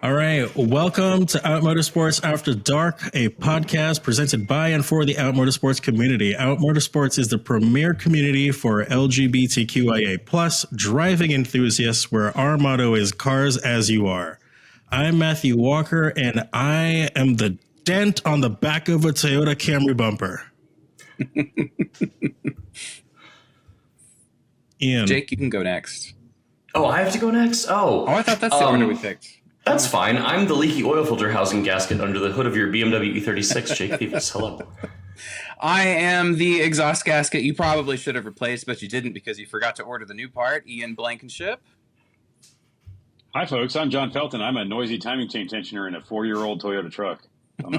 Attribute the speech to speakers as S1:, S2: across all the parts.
S1: All right, welcome to Out Motorsports After Dark, a podcast presented by and for the Out Motorsports community. Out Motorsports is the premier community for LGBTQIA+ driving enthusiasts, where our motto is cars as you are. I'm Matthew Walker, and I am the dent on the back of a Toyota Camry bumper. Ian.
S2: Jake, you can go next.
S3: Oh, I have to go next? Oh,
S2: I thought that's the order we picked.
S3: That's fine. I'm the leaky oil filter housing gasket under the hood of your BMW E36, Jake Davis. Hello.
S2: I am the exhaust gasket you probably should have replaced, but you didn't because you forgot to order the new part, Ian Blankenship.
S4: Hi, folks. I'm Jon Felton. I'm a noisy timing chain tensioner in a 4-year-old Toyota truck. Don't know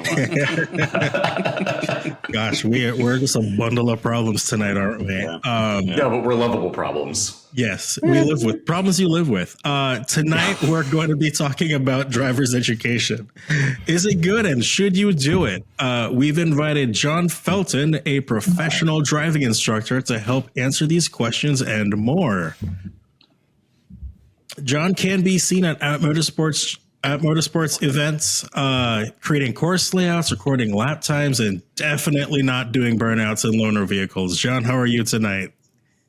S4: why.
S1: Gosh, we're just a bundle of problems tonight, aren't we?
S4: Yeah.
S3: Yeah, but we're lovable problems.
S1: Yes, we live with problems you live with. Tonight, we're going to be talking about driver's education. Is it good and should you do it? We've invited Jon Felton, a professional driving instructor, to help answer these questions and more. Jon can be seen at Motorsports events, creating course layouts, recording lap times, and definitely not doing burnouts in loaner vehicles. Jon, how are you tonight?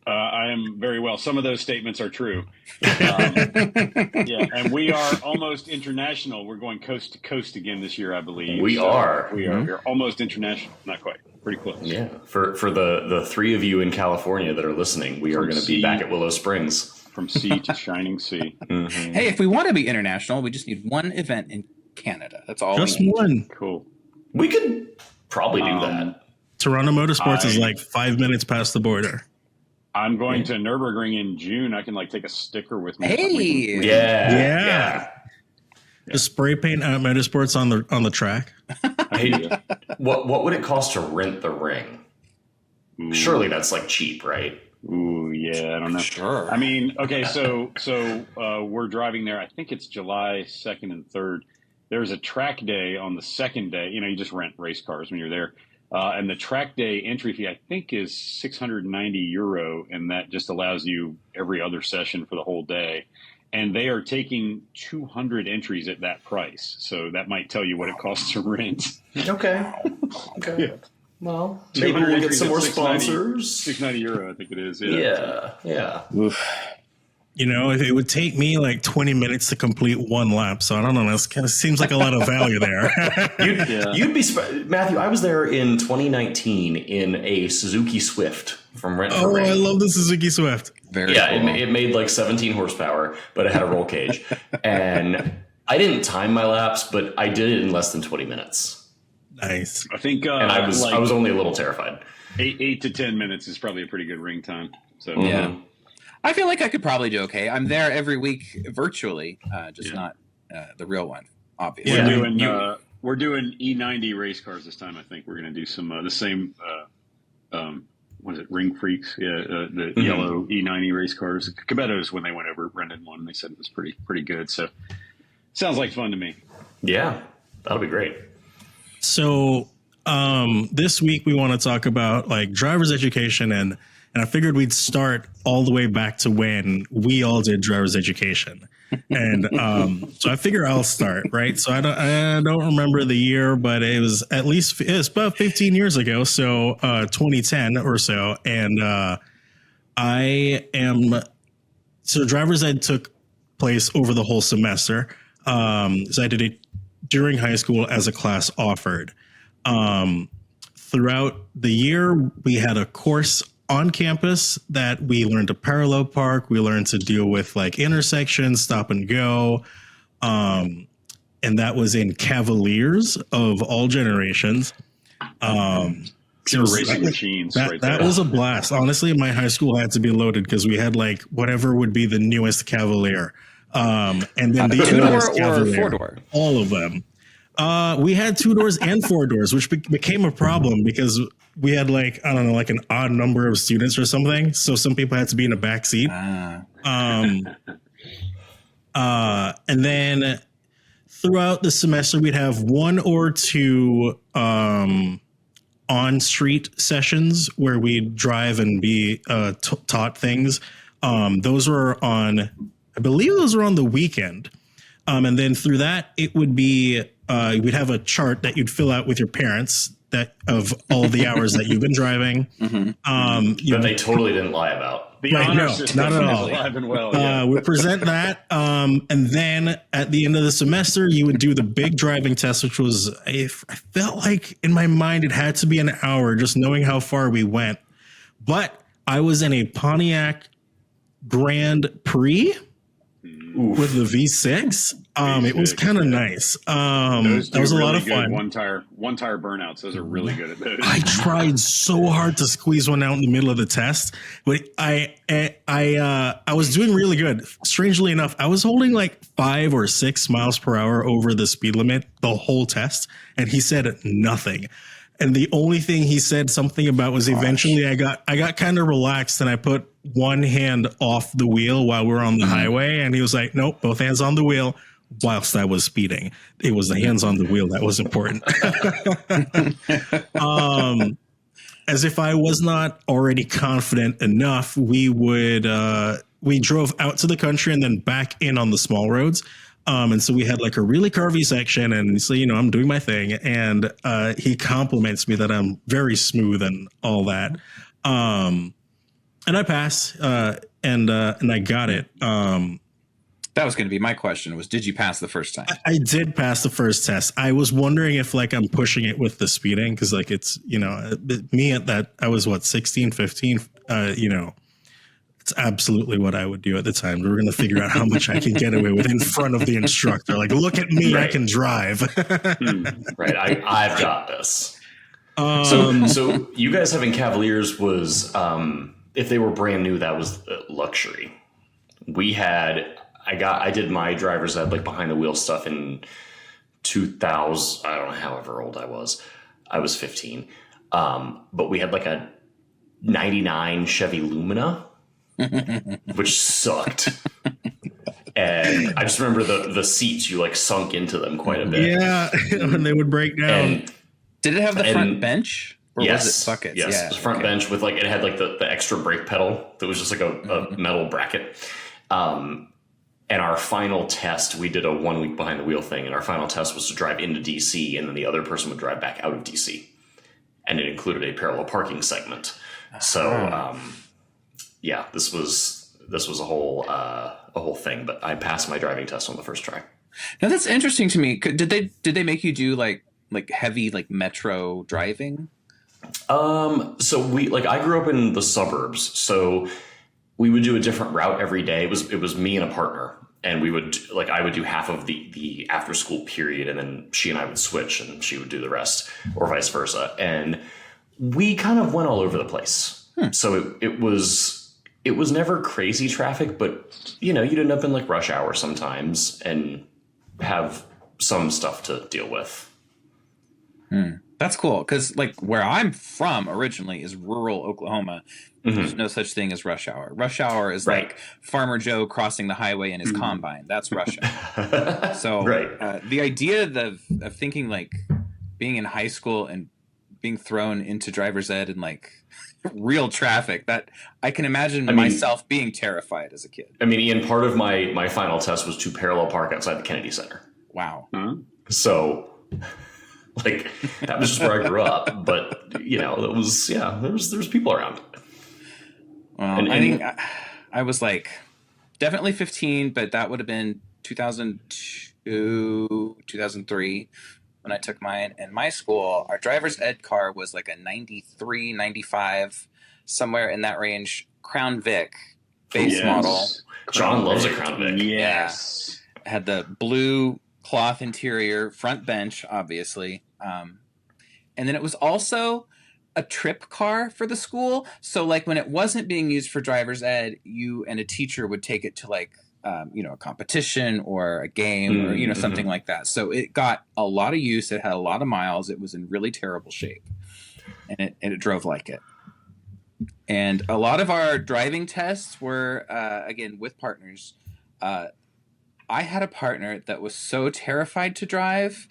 S4: I am very well. Some of those statements are true. Yeah, and we are almost international. We're going coast to coast again this year, I believe.
S3: We are.
S4: We're almost international. Not quite. Pretty close.
S3: Yeah. For the three of you in California that are listening, we are going to be back at Willow Springs.
S4: From sea to shining sea.
S3: Mm-hmm.
S2: Hey, if we want to be international, we just need one event in Canada. That's all.
S1: Just
S2: we need.
S1: one.
S4: Cool.
S3: We could probably do that.
S1: Toronto Motorsports is like 5 minutes past the border.
S4: I'm going to Nürburgring in June. I can take a sticker with me.
S2: Hey.
S3: Yeah.
S1: Just spray paint Out Motorsports on the track.
S3: Hey, what would it cost to rent the ring?
S4: Ooh.
S3: Surely that's like cheap, right?
S4: Ooh, yeah, I don't know.
S2: Sure.
S4: I mean, okay, so we're driving there. I think it's July 2nd and 3rd. There's a track day on the second day. You know, you just rent race cars when you're there. And the track day entry fee, I think, is €690, and that just allows you every other session for the whole day. And they are taking 200 entries at that price. So that might tell you what it costs to rent.
S3: Okay.
S4: Yeah.
S3: Well, maybe we'll get some more sponsors.
S4: €690, I think it is.
S3: Yeah.
S1: Oof. You know, it would take me like 20 minutes to complete one lap. So I don't know. That kind of seems like a lot of value there.
S3: You'd be Matthew. I was there in 2019 in a Suzuki Swift from Rent for Ring.
S1: I love the Suzuki Swift.
S2: Very cool.
S3: It made like 17 horsepower, but it had a roll cage. And I didn't time my laps, but I did it in less than 20 minutes.
S1: Nice.
S4: I think,
S3: and I was only a little terrified.
S4: 8 to 10 minutes is probably a pretty good ring time. So
S2: Yeah. I feel like I could probably do okay. I'm there every week virtually, just not the real one, obviously.
S4: We're doing E90 race cars this time. I think we're going to do some the same. What is it? Ring Freaks. Yeah, the yellow E90 race cars. Cabettos, when they went over, rented one. They said it was pretty good. So sounds like fun to me.
S3: Yeah, that'll be great.
S1: So this week we want to talk about like driver's education, and I figured we'd start all the way back to when we all did driver's education. And so I figure I'll start, right? So I don't remember the year, but it was it's about 15 years ago, so 2010 or so. And so driver's ed took place over the whole semester. So I did it during high school as a class offered. Throughout the year, we had a course on campus that we learned to parallel park. We learned to deal with like intersections, stop and go. And that was in Cavaliers of all generations.
S4: Racing machines.
S1: That was a blast. Honestly, my high school had to be loaded because we had like whatever would be the newest Cavalier. And then the
S2: 2-door or 4-door?
S1: All of them. We had 2 doors and 4 doors, which became a problem because we had like, I don't know, like an odd number of students or something. So some people had to be in a back seat. And then throughout the semester, we'd have 1 or 2 on-street sessions where we'd drive and be taught things. Those were on, I believe those were on the weekend. And then through that, it would be we'd have a chart that you'd fill out with your parents that of all the hours that you've been driving.
S3: That they totally didn't lie about.
S4: The
S1: Right,
S4: honor
S1: no,
S4: system
S1: not at
S4: is
S1: all.
S4: alive and well. Yeah.
S1: We present that, and then at the end of the semester, you would do the big driving test, which was, I felt like in my mind it had to be an hour, just knowing how far we went. But I was in a Pontiac Grand Prix with the V6. It was kind of nice.
S4: Those
S1: That was a
S4: really
S1: lot of
S4: good
S1: fun.
S4: One tire burnouts. Those are really good at those.
S1: I tried so hard to squeeze one out in the middle of the test, but I was doing really good. Strangely enough, I was holding like 5 or 6 miles per hour over the speed limit the whole test, and he said nothing. And the only thing he said something about was eventually I got kind of relaxed and I put one hand off the wheel while we were on the highway, and he was like, "Nope, both hands on the wheel." Whilst I was speeding, it was the hands on the wheel that was important. As if I was not already confident enough, we drove out to the country and then back in on the small roads. And so we had like a really curvy section, and so, I'm doing my thing, and he compliments me that I'm very smooth and all that. And I pass, and I got it.
S2: That was going to be my question was, did you pass the first time?
S1: I did pass the first test. I was wondering if like I'm pushing it with the speeding, because like it's, me at that, I was 16, 15, it's absolutely what I would do at the time. We were going to figure out how much I can get away with in front of the instructor. Like, look at me, I can drive.
S3: Right. I've got this. So you guys having Cavaliers was, if they were brand new, that was luxury. I did my driver's ed, like behind the wheel stuff in 2000. I don't know, however old I was. I was 15. But we had like a 99 Chevy Lumina, which sucked. And I just remember the seats, you like sunk into them quite a bit.
S1: Yeah, when they would break down.
S3: And
S2: Did it have the front bench? Or
S3: yes,
S2: was it buckets?
S3: yes,
S2: Yeah,
S3: the front bench with like, it had like the extra brake pedal that was just like a metal bracket. And our final test, we did a 1 week behind the wheel thing, and our final test was to drive into DC, and then the other person would drive back out of DC, and it included a parallel parking segment. So, yeah, this was a whole thing. But I passed my driving test on the first try.
S2: Now that's interesting to me. Did they make you do like heavy like metro driving?
S3: So I grew up in the suburbs, so we would do a different route every day. It was me and a partner, and I would do half of the after school period, and then she and I would switch, and she would do the rest, or vice versa. And we kind of went all over the place. So it was never crazy traffic, but you'd end up in like rush hour sometimes and have some stuff to deal with.
S2: That's cool, because like where I'm from originally is rural Oklahoma. There's no such thing as rush hour. Rush hour is like Farmer Joe crossing the highway in his combine. That's rush hour. So the idea of thinking like being in high school and being thrown into driver's ed and like real traffic, that I can imagine myself being terrified as a kid.
S3: I mean, Ian, part of my final test was to parallel park outside the Kennedy Center.
S2: Wow.
S3: So like that was just where I grew up, but that was, there's people around.
S2: Well, I think I was like definitely 15, but that would have been 2002, 2003 when I took mine. And my school, our driver's ed car was like a 93, 95, somewhere in that range, Crown Vic base model.
S3: John loves a Crown Vic.
S2: Yes. Yeah. Had the blue cloth interior, front bench, obviously. And then it was also a trip car for the school. So like when it wasn't being used for driver's ed, you and a teacher would take it to like, a competition or a game or, something like that. So it got a lot of use. It had a lot of miles. It was in really terrible shape, and it drove like it. And a lot of our driving tests were, again, with partners. I had a partner that was so terrified to drive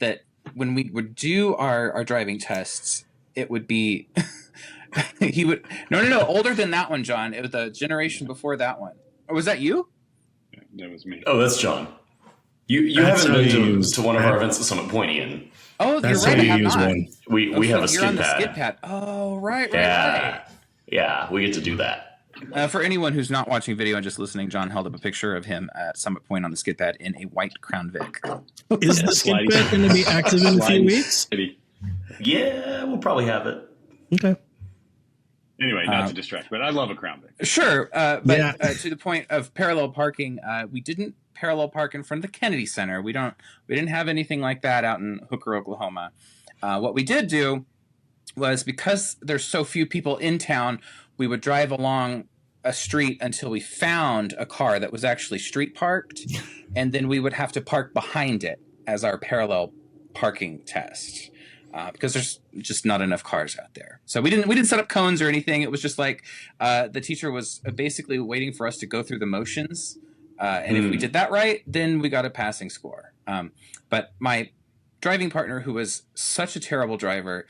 S2: that when we would do our driving tests, it would be he would no older than that one, John. It was the generation before that one. Or was that you?
S4: That was me.
S3: Oh, that's John. You haven't been to one of our events at Summit Point, Ian.
S2: Oh,
S1: That's
S2: you're right.
S1: how
S2: I
S1: you
S2: have
S1: use
S2: not.
S1: one.
S3: We have a
S2: You're
S3: skid
S2: on the
S3: pad.
S2: skid pad. Oh, right.
S3: Yeah, we get to do that.
S2: For anyone who's not watching video and just listening, John held up a picture of him at Summit Point on the skid pad in a white Crown Vic.
S1: Is the skid pad going to be active in a few weeks?
S3: Yeah, we'll probably have it.
S1: Okay.
S4: Anyway, not to distract, but I love a Crown Vic.
S2: Sure, but to the point of parallel parking, we didn't parallel park in front of the Kennedy Center. We didn't have anything like that out in Hooker, Oklahoma. What we did do was, because there's so few people in town, we would drive along a street until we found a car that was actually street parked, and then we would have to park behind it as our parallel parking test. Because there's just not enough cars out there. So we didn't set up cones or anything. It was just like the teacher was basically waiting for us to go through the motions. And if we did that right, then we got a passing score. But my driving partner, who was such a terrible driver,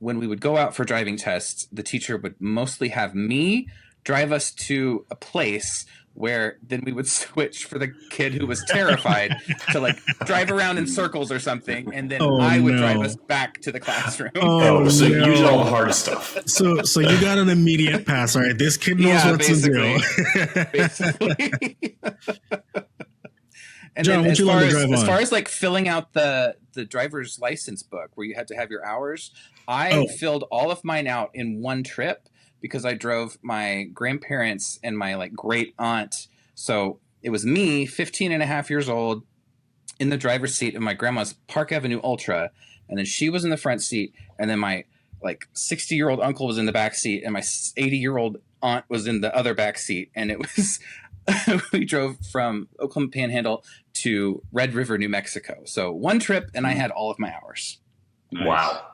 S2: when we would go out for driving tests, the teacher would mostly have me drive us to a place where then we would switch for the kid who was terrified to like drive around in circles or something, and then I would drive us back to the classroom.
S3: So you did all the hard stuff.
S1: So you got an immediate pass. All right, this kid knows what to do.
S2: Basically. And
S1: John,
S2: then
S1: what you learn to drive on?
S2: As far as like filling out the driver's license book where you had to have your hours, I filled all of mine out in one trip, because I drove my grandparents and my like great aunt. So it was me, 15 and a half years old, in the driver's seat of my grandma's Park Avenue Ultra. And then she was in the front seat. And then my like 60-year-old uncle was in the back seat. And my 80-year-old aunt was in the other back seat. And it was, we drove from Oklahoma Panhandle to Red River, New Mexico. So one trip, and I had all of my hours.
S4: Nice.
S3: Wow.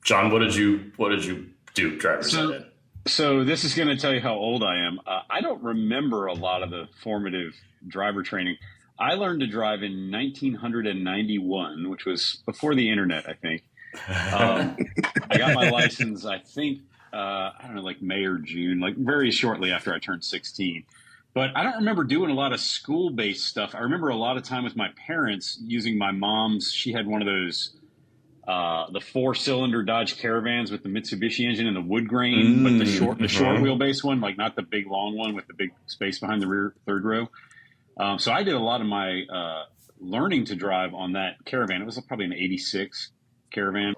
S3: John, what did you do driver's ed?
S4: So this is going to tell you how old I am. I don't remember a lot of the formative driver training. I learned to drive in 1991, which was before the internet, I think. I got my license, I think, I don't know, like May or June, like very shortly after I turned 16. But I don't remember doing a lot of school-based stuff. I remember a lot of time with my parents using my mom's. She had one of those the 4-cylinder Dodge Caravans with the Mitsubishi engine and the wood grain, but the short wheelbase one, like not the big long one with the big space behind the rear third row. So I did a lot of my learning to drive on that Caravan. It was probably an 86 Caravan.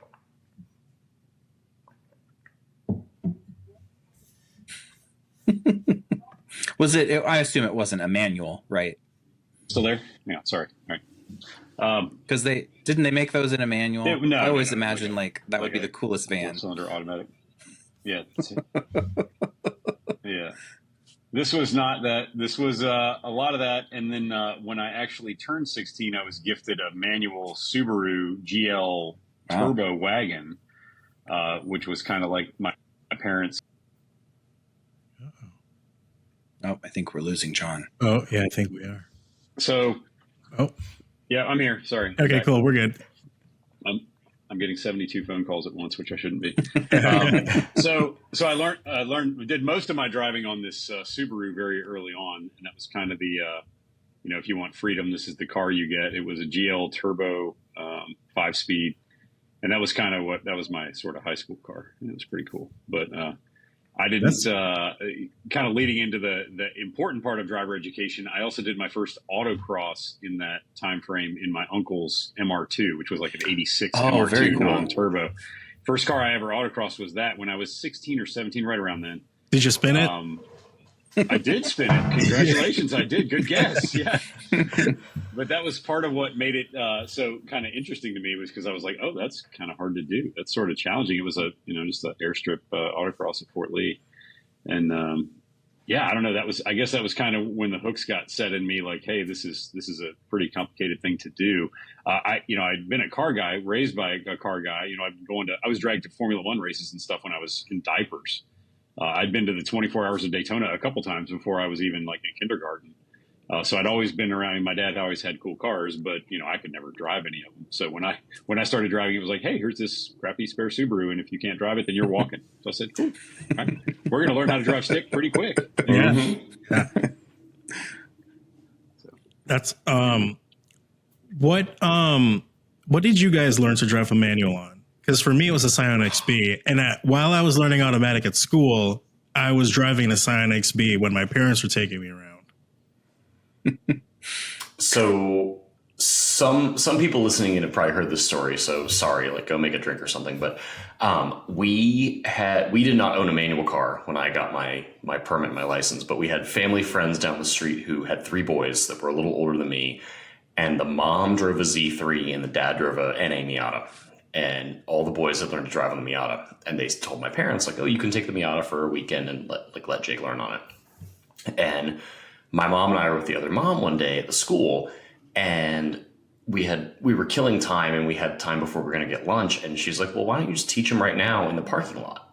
S2: Was it? I assume it wasn't a manual, right?
S4: Still there? Yeah, sorry. All right.
S2: Because they make those in a manual.
S4: No,
S2: I always imagine like that would be the coolest van.
S4: 4-cylinder automatic. Yeah. Yeah. This was not that. This was a lot of that. And then when I actually turned 16, I was gifted a manual Subaru GL turbo wagon, which was kind of like my parents.
S2: Oh, I think we're losing John.
S1: Oh, yeah, I think we are.
S4: So.
S1: Oh.
S4: Yeah, I'm here. Sorry.
S1: Okay, cool. We're good.
S4: I'm getting 72 phone calls at once, which I shouldn't be. So I did most of my driving on this Subaru very early on, and that was kind of the, if you want freedom, this is the car you get. It was a GL turbo 5-speed, and that was that was my sort of high school car. And it was pretty cool, but I didn't kind of leading into the important part of driver education. I also did my first autocross in that time frame in my uncle's MR2, which was like an 86 MR2
S2: very cool.
S4: non-turbo. First car I ever autocrossed was that when I was 16 or 17, right around then.
S1: Did you spin it?
S4: I did spin it. Congratulations, I did. Good guess. Yeah. But that was part of what made it so kind of interesting to me, was because I was like, oh, that's kind of hard to do. That's sort of challenging. It was just an airstrip autocross at Fort Lee. And I don't know. I guess that was kind of when the hooks got set in me, like, hey, this is a pretty complicated thing to do. I'd been a car guy, raised by a car guy. I was dragged to Formula One races and stuff when I was in diapers. I'd been to the 24 Hours of Daytona a couple times before I was even like in kindergarten. So I'd always been around. My dad always had cool cars, but I could never drive any of them. So when I started driving, it was like, hey, here's this crappy spare Subaru, and if you can't drive it, then you're walking. So I said, cool. Right. We're going to learn how to drive stick pretty quick.
S1: Yeah. That's what did you guys learn to drive a manual on? Because for me, it was a Scion XB. And while I was learning automatic at school, I was driving a Scion XB when my parents were taking me around.
S3: So some people listening in have probably heard this story. So sorry, like go make a drink or something. But we did not own a manual car when I got my permit, my license. But we had family friends down the street who had 3 boys that were a little older than me. And the mom drove a Z3 and the dad drove a NA Miata. And all the boys had learned to drive on the Miata. And they told my parents, like, oh, you can take the Miata for a weekend and let Jake learn on it. And my mom and I were with the other mom one day at the school, and we were killing time, and we had time before we were going to get lunch. And she's like, well, why don't you just teach him right now in the parking lot?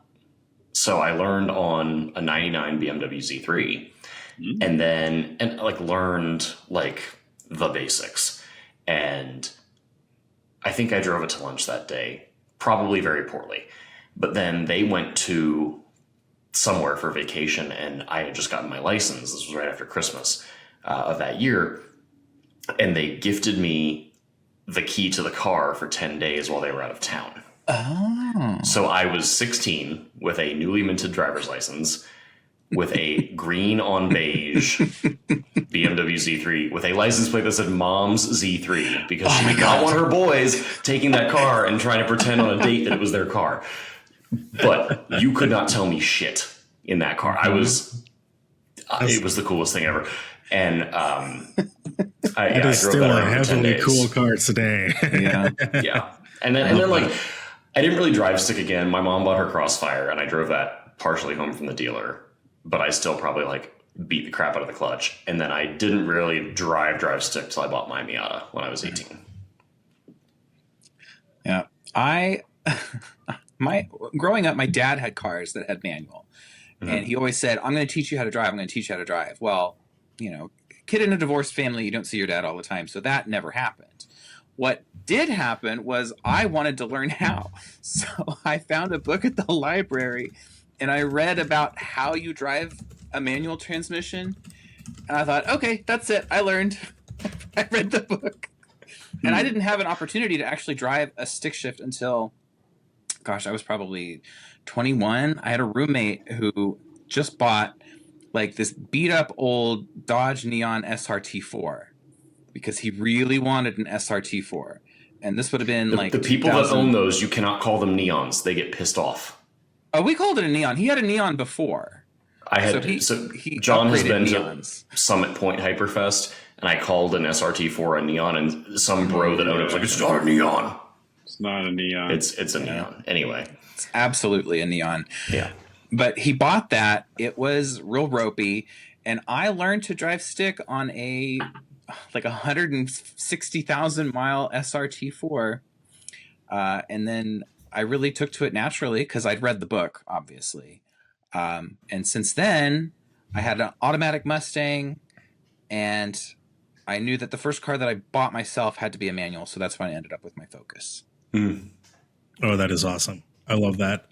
S3: So I learned on a 99 BMW Z3 and learned like the basics. And I think I drove it to lunch that day, probably very poorly. But then they went to somewhere for vacation, and I had just gotten my license. This was right after Christmas of that year. And they gifted me the key to the car for 10 days while they were out of town.
S2: Oh.
S3: So I was 16 with a newly minted driver's license, with a green on beige BMW Z3 with a license plate that said Mom's Z3 because she did not want her boys taking that car and trying to pretend on a date that it was their car. But you could not tell me shit in that car. It was the coolest thing ever. And I drove
S1: still
S3: that
S1: a
S3: around for 10
S1: heavily
S3: days.
S1: cool car today.
S2: Yeah.
S3: Yeah. And then like, I didn't really drive stick again. My mom bought her Crossfire and I drove that partially home from the dealer, but I still probably like beat the crap out of the clutch. And then I didn't really drive stick till I bought my Miata when I was 18.
S2: Yeah. Growing up, my dad had cars that had manual, and he always said, I'm going to teach you how to drive. I'm going to teach you how to drive. Well, kid in a divorced family, you don't see your dad all the time. So that never happened. What did happen was I wanted to learn how. So I found a book at the library and I read about how you drive a manual transmission. And I thought, okay, that's it. I learned. I read the book. And I didn't have an opportunity to actually drive a stick shift until, I was probably 21. I had a roommate who just bought like this beat up old Dodge Neon SRT4 because he really wanted an SRT4. And this would have been
S3: the people that own those, you cannot call them Neons. They get pissed off.
S2: Oh, we called it a Neon. He had a Neon before.
S3: John has been
S2: Neons.
S3: to Summit Point Hyperfest, and I called an SRT4 a Neon, and some bro that owned it was like, it's not a Neon.
S4: It's not a Neon.
S3: It's a Neon. Anyway.
S2: It's absolutely a Neon.
S3: Yeah.
S2: But he bought that. It was real ropey. And I learned to drive stick on a 160,000 mile SRT4. And then I really took to it naturally because I'd read the book, obviously. And since then, I had an automatic Mustang, and I knew that the first car that I bought myself had to be a manual. So that's when I ended up with my Focus.
S1: Oh, that is awesome. I love that.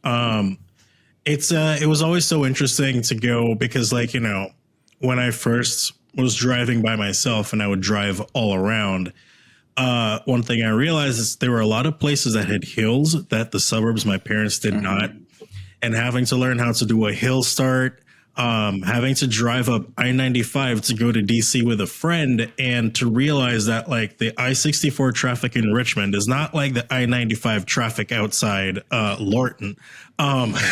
S1: It was always so interesting to go because, like, when I first was driving by myself and I would drive all around, one thing I realized is there were a lot of places that had hills that the suburbs, my parents did not. And having to learn how to do a hill start, having to drive up I-95 to go to DC with a friend, and to realize that like the I-64 traffic in Richmond is not like the I-95 traffic outside Lorton. And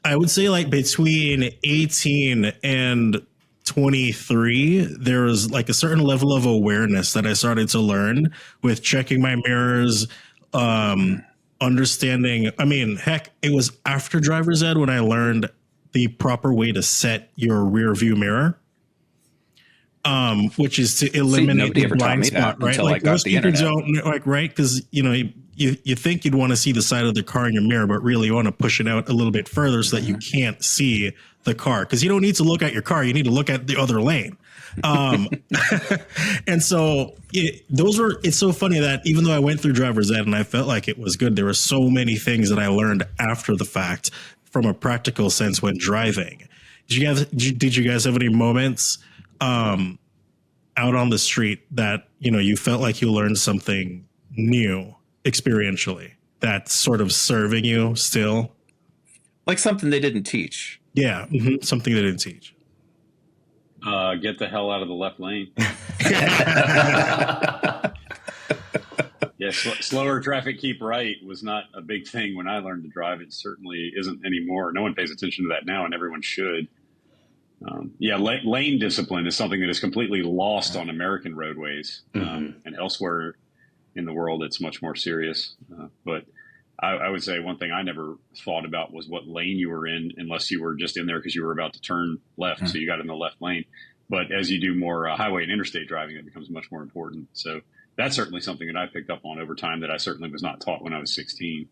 S1: I would say like between 18 and 23, there was like a certain level of awareness that I started to learn with checking my mirrors, understanding. I mean, heck, it was after driver's ed when I learned the proper way to set your rear view mirror, which is to eliminate the blind spot, right? Like most people don't like, right? Because you think you'd want to see the side of the car in your mirror, but really you want to push it out a little bit further so that you can't see the car, because you don't need to look at your car, you need to look at the other lane. And so it's so funny that even though I went through driver's ed and I felt like it was good, there were so many things that I learned after the fact from a practical sense when driving. Did you guys have any moments out on the street that, you felt like you learned something new experientially that's sort of serving you still?
S2: Like something they didn't teach.
S1: Yeah. Something they didn't teach.
S4: Get the hell out of the left lane. Yeah, slower traffic, keep right was not a big thing when I learned to drive. It certainly isn't anymore. No one pays attention to that now, and everyone should. Lane discipline is something that is completely lost on American roadways, and elsewhere in the world, it's much more serious. But I would say one thing I never thought about was what lane you were in, unless you were just in there because you were about to turn left, so you got in the left lane. But as you do more highway and interstate driving, it becomes much more important. So that's certainly something that I picked up on over time that I certainly was not taught when I was 16.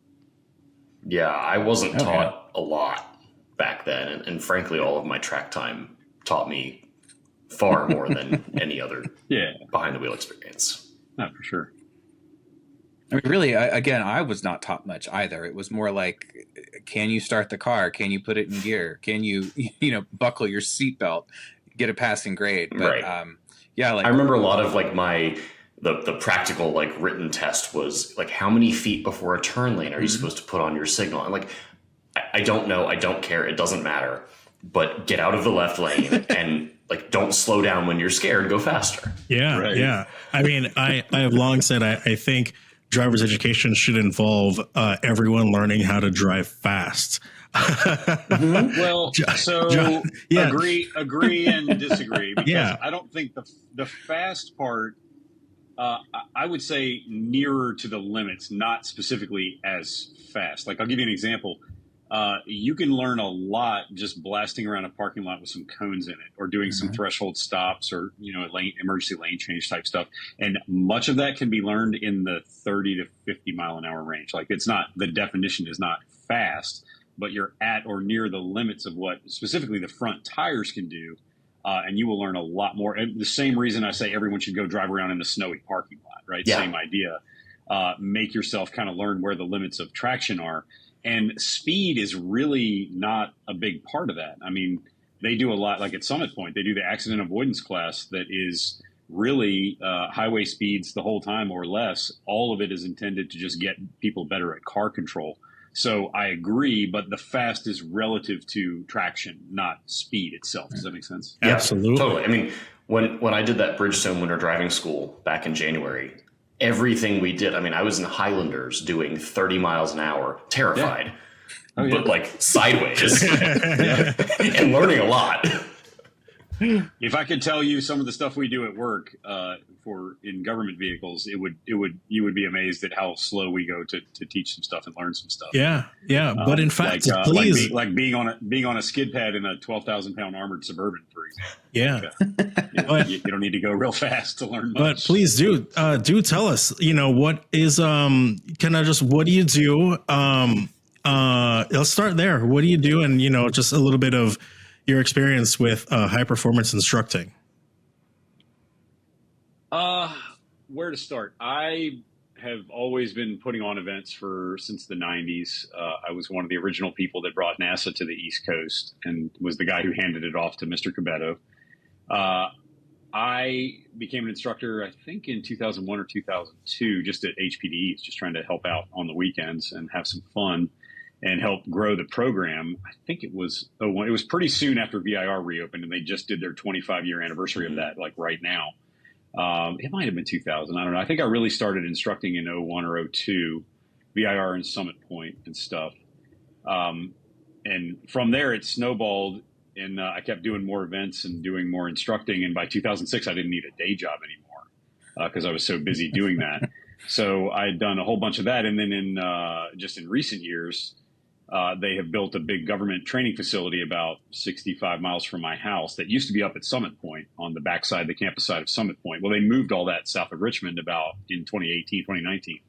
S3: Yeah, I wasn't taught a lot back then. And frankly, all of my track time taught me far more than any other behind the wheel experience.
S4: Not for sure.
S2: I mean, really, I was not taught much either. It was more like, can you start the car? Can you put it in gear? Can you, buckle your seatbelt, get a passing grade? But,
S3: right. I remember a lot of like the practical like written test was like, how many feet before a turn lane are you supposed to put on your signal? And like, I don't know. I don't care. It doesn't matter. But get out of the left lane and like, don't slow down when you're scared. Go faster.
S1: Yeah. Right. Yeah. I mean, I have long said, I think driver's education should involve everyone learning how to drive fast.
S4: Well, agree and disagree, because I don't think the fast part, I would say nearer to the limits, not specifically as fast. Like, I'll give you an example. You can learn a lot just blasting around a parking lot with some cones in it, or doing some threshold stops, or emergency lane change type stuff. And much of that can be learned in the 30 to 50 mile an hour range. Like, it's not, the definition is not fast, but you're at or near the limits of what specifically the front tires can do. And you will learn a lot more. And the same reason I say everyone should go drive around in a snowy parking lot, right? Yeah. Same idea. Make yourself kind of learn where the limits of traction are. And speed is really not a big part of that. I mean, they do a lot, like at Summit Point, they do the accident avoidance class that is really highway speeds the whole time or less. All of it is intended to just get people better at car control. So I agree, but the fast is relative to traction, not speed itself. Does that make sense?
S3: Yeah,
S1: absolutely.
S3: Totally. I mean, when I did that Bridgestone winter driving school back in January, everything we did, I mean, I was in Highlanders doing 30 miles an hour, terrified, but like sideways and learning a lot.
S4: If I could tell you some of the stuff we do at work in government vehicles, you would be amazed at how slow we go to teach some stuff and learn some stuff.
S1: Yeah. But in fact, please,
S4: like being on a skid pad in a 12,000 pound armored Suburban, for example.
S1: Yeah.
S4: You don't need to go real fast to learn much.
S1: But please do tell us, what is what do you do? Let's start there. What do you do? And just a little bit of your experience with high performance instructing.
S4: Where to start? I have always been putting on events since the 90s. I was one of the original people that brought NASA to the East Coast and was the guy who handed it off to Mr. Cabetto. I became an instructor, I think in 2001 or 2002, just at HPDEs, just trying to help out on the weekends and have some fun and help grow the program. I think it was pretty soon after VIR reopened, and they just did their 25-year anniversary of that, like right now. It might have been 2000. I don't know. I think I really started instructing in 01 or 02, VIR and Summit Point and stuff. And from there, it snowballed, and I kept doing more events and doing more instructing. And by 2006, I didn't need a day job anymore because I was so busy doing that. So I'd done a whole bunch of that. And then in recent years, they have built a big government training facility about 65 miles from my house that used to be up at Summit Point on the backside, the campus side of Summit Point. Well, they moved all that south of Richmond about in 2018, 2019.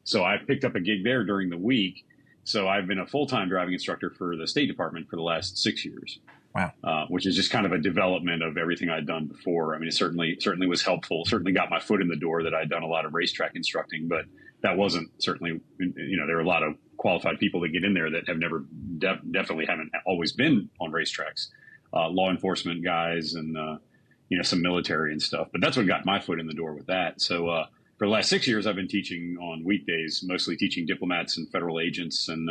S4: So I picked up a gig there during the week. So I've been a full-time driving instructor for the State Department for the last 6 years.
S2: Wow.
S4: Which is just kind of a development of everything I'd done before. I mean, it certainly was helpful, certainly got my foot in the door that I'd done a lot of racetrack instructing, but that wasn't certainly, there are a lot of qualified people that get in there that have never, definitely haven't always been on racetracks, law enforcement guys and some military and stuff. But that's what got my foot in the door with that. So for the last 6 years, I've been teaching on weekdays, mostly teaching diplomats and federal agents and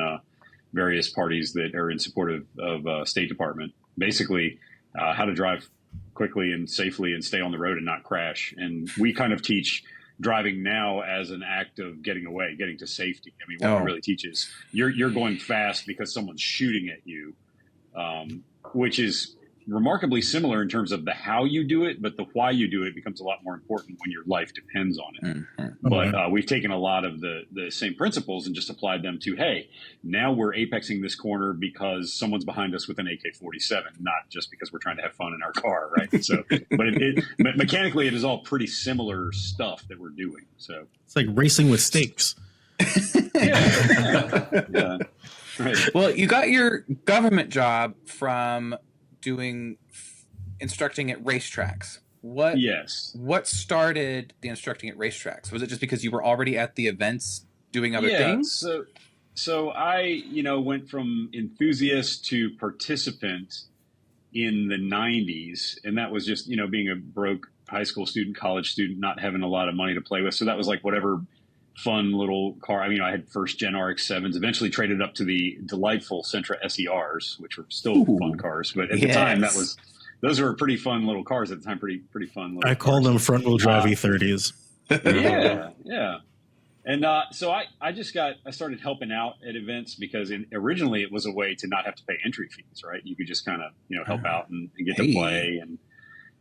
S4: various parties that are in support of State Department, basically how to drive quickly and safely and stay on the road and not crash. And we kind of teach driving now as an act of getting away, getting to safety. I mean, what we really teach is you're going fast because someone's shooting at you, which is remarkably similar in terms of the how you do it, but the why you do it becomes a lot more important when your life depends on it. Mm-hmm. But we've taken a lot of the same principles and just applied them to, hey, now we're apexing this corner because someone's behind us with an AK-47, not just because we're trying to have fun in our car, right? So, but mechanically, it is all pretty similar stuff that we're doing. So
S1: it's like racing with stakes.
S4: Yeah. Right.
S2: Well, you got your government job from instructing at racetracks. What started the instructing at racetracks? Was it just because you were already at the events doing other things?
S4: So I, went from enthusiast to participant in the 90s, and that was just, being a broke high school student, college student, not having a lot of money to play with. So that was like whatever fun little car. I mean, I had first gen RX-7s, eventually traded up to the delightful Sentra SERs, which were still fun cars. But at the time, those were pretty fun little cars at the time, pretty fun little
S1: I call them front wheel drive E30s.
S4: Yeah. And so I started helping out at events because originally it was a way to not have to pay entry fees, right? You could just kind of, help out and get to play.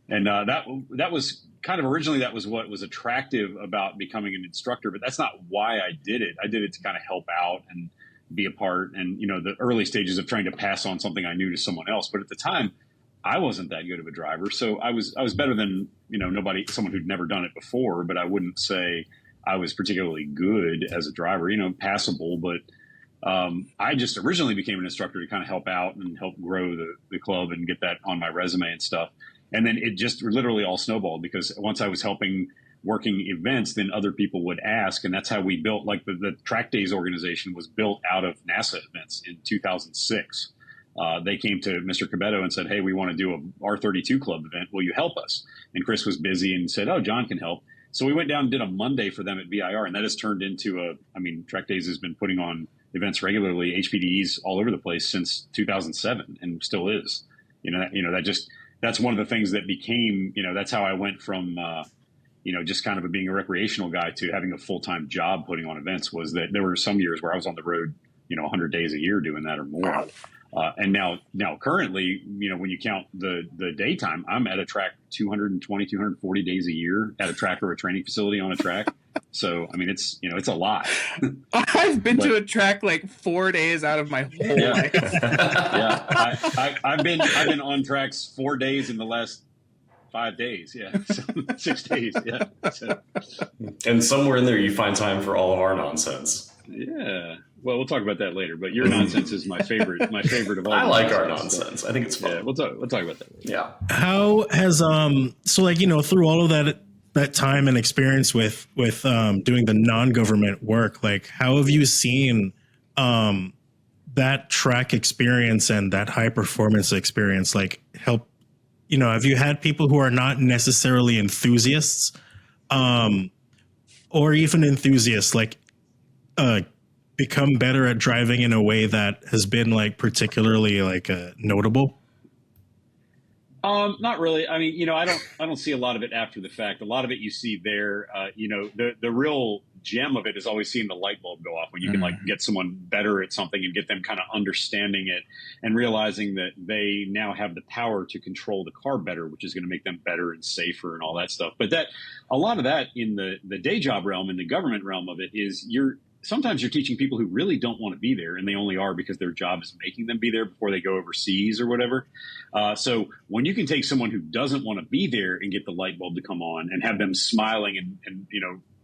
S4: And that was kind of originally that was what was attractive about becoming an instructor, but that's not why I did it. I did it to kind of help out and be a part and, the early stages of trying to pass on something I knew to someone else. But at the time, I wasn't that good of a driver. So I was better than, someone who'd never done it before, but I wouldn't say I was particularly good as a driver, passable. But I just originally became an instructor to kind of help out and help grow the club and get that on my resume and stuff. And then it just literally all snowballed because once I was working events, then other people would ask. And that's how we built, like the Track Days organization was built out of NASA events in 2006. They came to Mr. Cabetto and said, hey, we want to do a R32 club event. Will you help us? And Chris was busy and said, oh, John can help. So we went down and did a Monday for them at BIR. And that has turned into Track Days has been putting on events regularly, HPDEs all over the place since 2007 and still is. That's one of the things that became, that's how I went from, just kind of being a recreational guy to having a full-time job putting on events. Was that there were some years where I was on the road, 100 days a year doing that or more. And now currently, when you count the daytime, I'm at a track 220, 240 days a year at a track or a training facility on a track. So, it's a lot.
S2: I've been to a track like 4 days out of my whole life.
S4: I've been on tracks 4 days in the last 5 days. Yeah. So, 6 days. Yeah. So.
S3: And somewhere in there, you find time for all of our nonsense.
S4: Yeah. Well, we'll talk about that later. But your nonsense is my favorite. My favorite of all.
S3: I like our nonsense. I think it's fun.
S4: Yeah, we'll talk about that later.
S3: Yeah.
S1: How has through all of that time and experience with doing the non-government work, like how have you seen that track experience and that high performance experience like help? Have you had people who are not necessarily enthusiasts, or even enthusiasts, like become better at driving in a way that has been like particularly like notable?
S4: Not really. I mean, I don't see a lot of it after the fact. A lot of it you see there. The real gem of it is always seeing the light bulb go off when you can like get someone better at something and get them kind of understanding it and realizing that they now have the power to control the car better, which is going to make them better and safer and all that stuff. But a lot of that in the day job realm, in the government realm of it, is sometimes you're teaching people who really don't want to be there, and they only are because their job is making them be there before they go overseas or whatever. So when you can take someone who doesn't want to be there and get the light bulb to come on and have them smiling and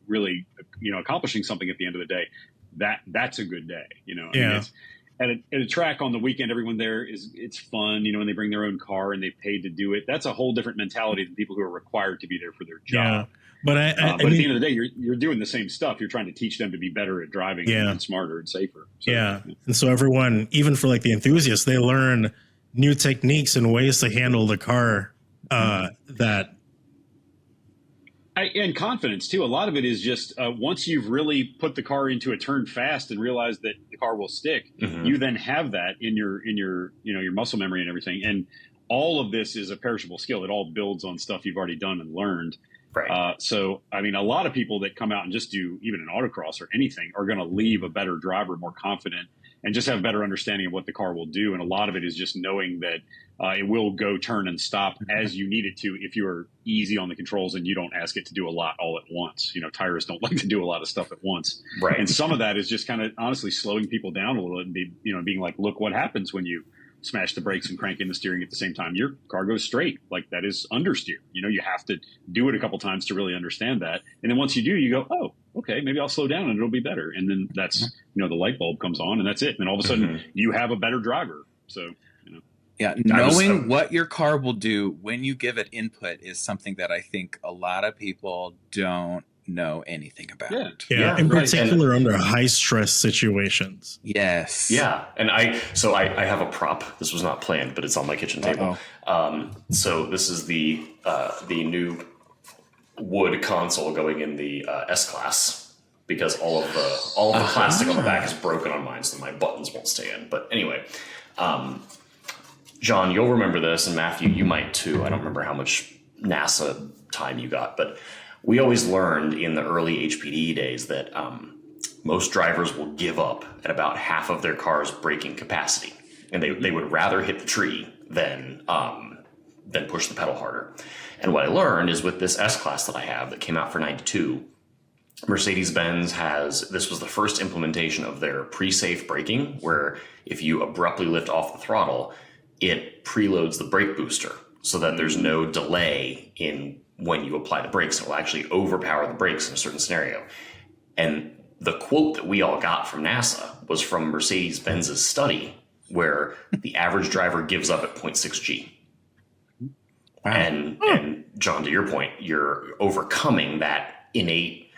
S4: really accomplishing something at the end of the day, that's a good day. At a track on the weekend, everyone there it's fun, and they bring their own car and they paid to do it. That's a whole different mentality than people who are required to be there for their job.
S1: Yeah. But
S4: at the end of the day, you're doing the same stuff. You're trying to teach them to be better at driving and smarter and safer. So,
S1: And so everyone, even for like the enthusiasts, they learn new techniques and ways to handle the car that.
S4: And confidence too. A lot of it is just once you've really put the car into a turn fast and realized that the car will stick, you then have that in your your muscle memory and everything. And all of this is a perishable skill. It all builds on stuff you've already done and learned.
S3: Right.
S4: So, I mean, a lot of people that come out and just do even an autocross or anything are going to leave a better driver, more confident, and just have a better understanding of what the car will do. And a lot of it is just knowing that it will go turn and stop as you need it to if you are easy on the controls and you don't ask it to do a lot all at once. Tires don't like to do a lot of stuff at once.
S3: Right.
S4: And some of that is just kind of honestly slowing people down a little and being like, look what happens when you smash the brakes and crank in the steering at the same time. Your car goes straight. Like, that is understeer. You have to do it a couple times to really understand that. And then once you do, you go, oh, okay, maybe I'll slow down and it'll be better. And then that's, the light bulb comes on and that's it. And then all of a sudden you have a better driver. So,
S2: Yeah, knowing what your car will do when you give it input is something that I think a lot of people don't know anything about.
S1: Yeah, in particular under high stress situations.
S2: Yes.
S3: Yeah, and I have a prop. This was not planned, but it's on my kitchen table. So this is the new wood console going in the S-Class, because all of the plastic on the back is broken on mine, so my buttons won't stay in. But anyway, John, you'll remember this, and Matthew, you might too. I don't remember how much NASA time you got, but we always learned in the early HPD days that most drivers will give up at about half of their car's braking capacity, and they would rather hit the tree than push the pedal harder. And what I learned is with this S-Class that I have that came out for 92, Mercedes-Benz this was the first implementation of their pre-safe braking, where if you abruptly lift off the throttle, it preloads the brake booster so that there's no delay in when you apply the brakes. It will actually overpower the brakes in a certain scenario. And the quote that we all got from NASA was from Mercedes-Benz's study, where the average driver gives up at 0.6 G. Wow. And John, to your point, you're overcoming that innate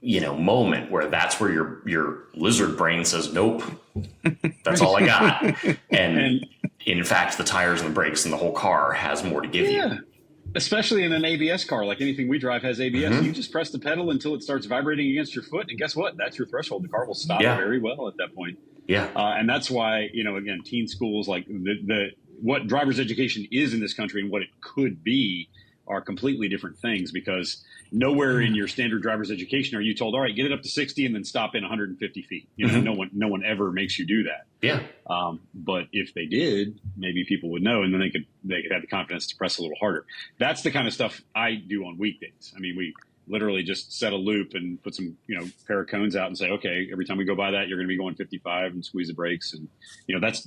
S3: moment where that's where your lizard brain says, nope, that's all I got. And in fact, the tires and the brakes and the whole car has more to give you.
S4: Especially in an ABS car, like anything we drive has ABS. You just press the pedal until it starts vibrating against your foot, and guess what? That's your threshold. The car will stop very well at that point.
S3: Yeah.
S4: And that's why, again, teen schools, like what driver's education is in this country and what it could be are completely different things, because nowhere in your standard driver's education are you told, all right, get it up to 60 and then stop in 150 feet. No one ever makes you do that.
S3: Yeah.
S4: But if they did, maybe people would know, and then they could have the confidence to press a little harder. That's the kind of stuff I do on weekdays. I mean, we literally just set a loop and put some, pair of cones out and say, okay, every time we go by that, you're going to be going 55 and squeeze the brakes. And,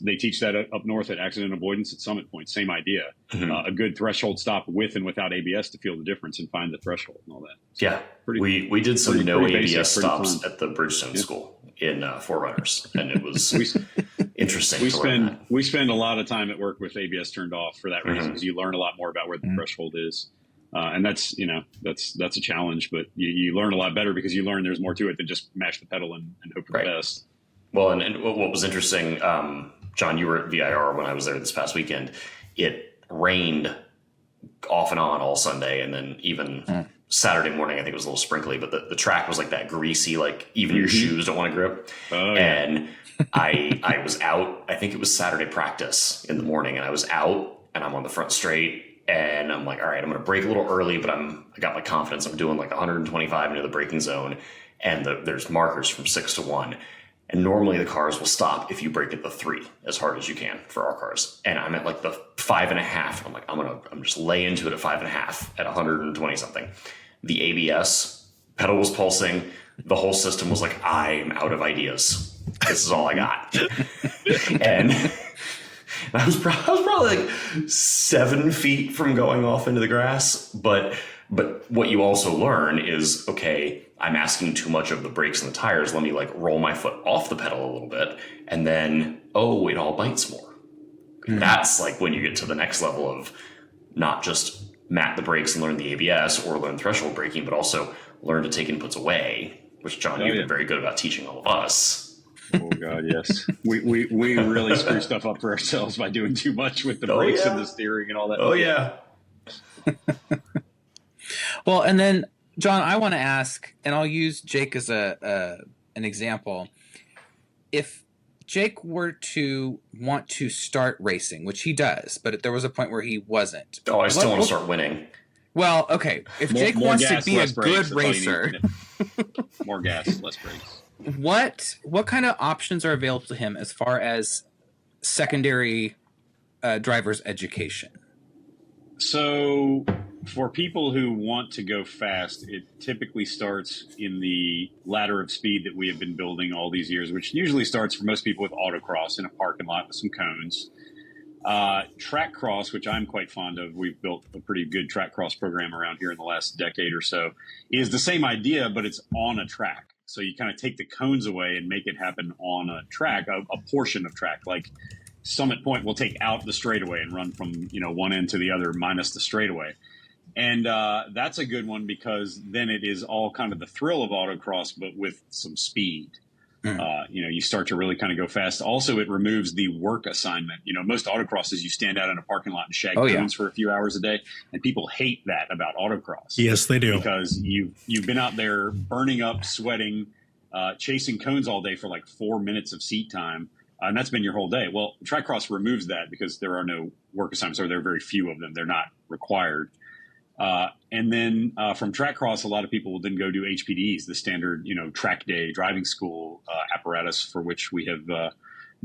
S4: they teach that up north at accident avoidance at Summit Point. Same idea. A good threshold stop with and without ABS to feel the difference and find the threshold and all that. So
S3: we did some no ABS stops at the Bridgestone school in Forerunners, and it was interesting.
S4: We spend a lot of time at work with ABS turned off for that reason, because you learn a lot more about where the threshold is. And that's a challenge, but you learn a lot better because you learn there's more to it than just mash the pedal and hope for the best.
S3: Well, and what was interesting, John, you were at VIR when I was there this past weekend. It rained off and on all Sunday, and then even Saturday morning, I think it was a little sprinkly, but the track was like that greasy, like even your shoes don't want to grip. And I was out, I think it was Saturday practice in the morning, and I was out and I'm on the front straight. And I'm like, all right, I'm going to brake a little early, but I got my confidence. I'm doing like 125 into the braking zone, and there's markers from 6 to 1. And normally the cars will stop if you brake at the 3 as hard as you can for our cars. And I'm at like the 5.5. I'm like, I'm just lay into it at 5.5 at 120 something. The ABS pedal was pulsing. The whole system was like, I am out of ideas. This is all I got. And I was probably like 7 feet from going off into the grass. But what you also learn is, okay, I'm asking too much of the brakes and the tires. Let me like roll my foot off the pedal a little bit. And then, it all bites more. That's like when you get to the next level of not just mat the brakes and learn the ABS or learn threshold braking, but also learn to take inputs away, which, John, you've been very good about teaching all of us.
S4: Oh God, yes. We really screw stuff up for ourselves by doing too much with the brakes and the steering and all that.
S3: Oh yeah.
S2: Well, and then John, I want to ask, and I'll use Jake as an example. If Jake were to want to start racing, which he does, but there was a point where he wasn't.
S3: Oh, I still want to start winning.
S2: Well, okay. If Jake
S4: more
S2: wants
S4: gas,
S2: to be a
S4: less brakes,
S2: good racer,
S4: more gas, less brakes.
S2: what kind of options are available to him as far as secondary driver's education?
S4: So for people who want to go fast, it typically starts in the ladder of speed that we have been building all these years, which usually starts for most people with autocross in a parking lot with some cones. Track cross, which I'm quite fond of, we've built a pretty good track cross program around here in the last decade or so, is the same idea, but it's on a track. So you kind of take the cones away and make it happen on a track, a portion of track. Like Summit Point will take out the straightaway and run from one end to the other minus the straightaway. And that's a good one because then it is all kind of the thrill of autocross, but with some speed. You start to really kind of go fast. Also, it removes the work assignment. Most autocrosses, you stand out in a parking lot and shag cones for a few hours a day, and people hate that about autocross.
S1: Yes, they do.
S4: Because you've been out there burning up, sweating, chasing cones all day for like 4 minutes of seat time, and that's been your whole day. Well, track cross removes that because there are no work assignments, or there are very few of them. They're not required. And then from track cross, a lot of people will then go do HPDs, the standard, track day driving school apparatus for which we have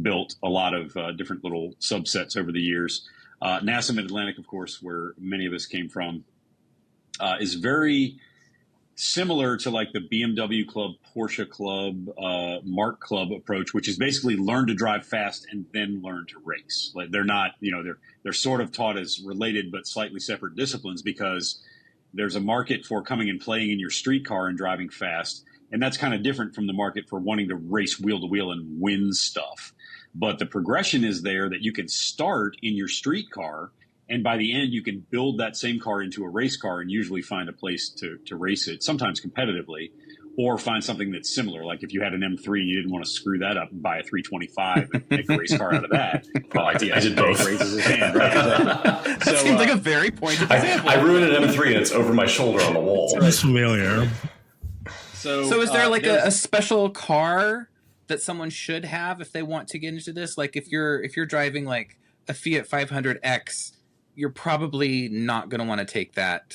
S4: built a lot of different little subsets over the years. NASA Mid-Atlantic, of course, where many of us came from, is very similar to like the BMW Club, Porsche Club, Mark Club approach, which is basically learn to drive fast and then learn to race. Like they're not, they're sort of taught as related but slightly separate disciplines because there's a market for coming and playing in your street car and driving fast. And that's kind of different from the market for wanting to race wheel to wheel and win stuff. But the progression is there that you can start in your street car, and by the end, you can build that same car into a race car and usually find a place to race it, sometimes competitively, or find something that's similar. Like if you had an M3, you didn't want to screw that up and buy a 325 and make a race car out of that.
S3: Well, I did both.
S4: Raises his hand, right?
S2: That seems like a very pointed example.
S3: I ruined an M3 and it's over my shoulder on the wall.
S1: That's familiar.
S2: So is there like a special car that someone should have if they want to get into this? Like if you're driving like a Fiat 500X, you're probably not going to want to take that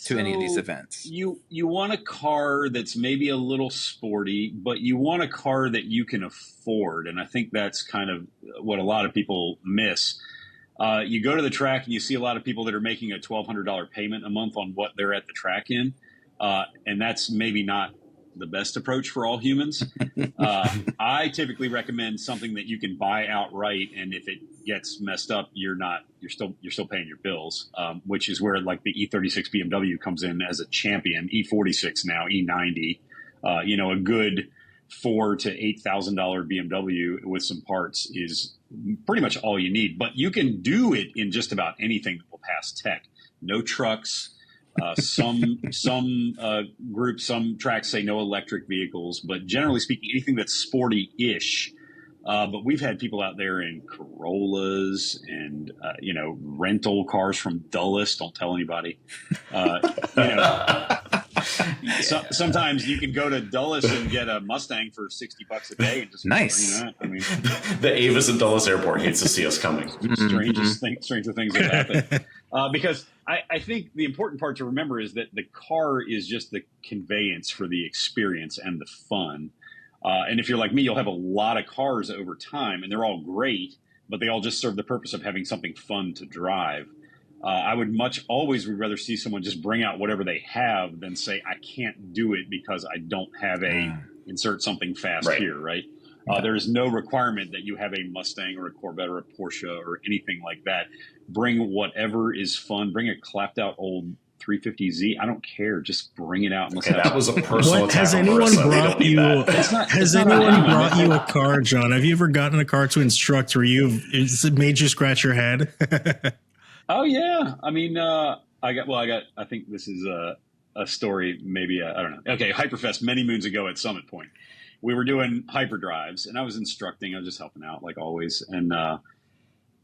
S2: to any of these events.
S4: You want a car that's maybe a little sporty, but you want a car that you can afford. And I think that's kind of what a lot of people miss. You go to the track and you see a lot of people that are making a $1,200 payment a month on what they're at the track in. And that's maybe not the best approach for all humans. I typically recommend something that you can buy outright, and if it gets messed up, you're still paying your bills, which is where like the E36 BMW comes in as a champion. E46 now, E90, a good $4,000 to $8,000 BMW with some parts is pretty much all you need. But you can do it in just about anything that will pass tech. No trucks. Some groups, some tracks say no electric vehicles, but generally speaking, anything that's sporty-ish. But we've had people out there in Corollas and, rental cars from Dulles. Don't tell anybody. Sometimes you can go to Dulles and get a Mustang for $60 a day. And just
S2: nice.
S4: I mean,
S3: the Avis at Dulles Airport hates to see us coming.
S4: Stranger things have happened. Because I think the important part to remember is that the car is just the conveyance for the experience and the fun. And if you're like me, you'll have a lot of cars over time, and they're all great, but they all just serve the purpose of having something fun to drive. I would always rather see someone just bring out whatever they have than say, I can't do it because I don't have insert something fast here, right? There is no requirement that you have a Mustang or a Corvette or a Porsche or anything like that. Bring whatever is fun. Bring a clapped out old 350Z. I don't care. Just bring it out.
S3: Okay, that was a personal attack.
S1: Has anyone brought you? Has anyone brought you a car, John? Have you ever gotten a car to instruct where it's made you scratch your head?
S4: Oh yeah. I mean, I think this is a story. Maybe I don't know. Okay, Hyperfest many moons ago at Summit Point. We were doing hyperdrives, and I was instructing. I was just helping out, like always. And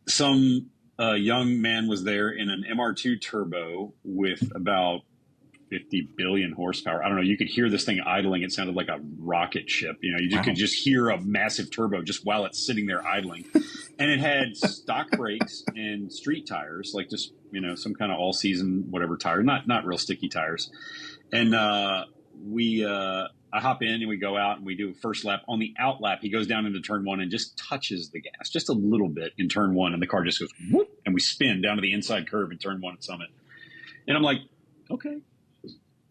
S4: some a young man was there in an MR2 turbo with about 50 billion horsepower. I don't know. You could hear this thing idling. It sounded like a rocket ship. You know, you could just hear a massive turbo just while it's sitting there idling. And it had stock brakes and street tires, like just, you know, some kind of all season, whatever tire, not real sticky tires. And I hop in and we go out and we do a first lap. On the out lap, he goes down into turn 1 and just touches the gas just a little bit in turn 1. And the car just goes whoop, and we spin down to the inside curve in turn 1 at Summit. And I'm like, okay,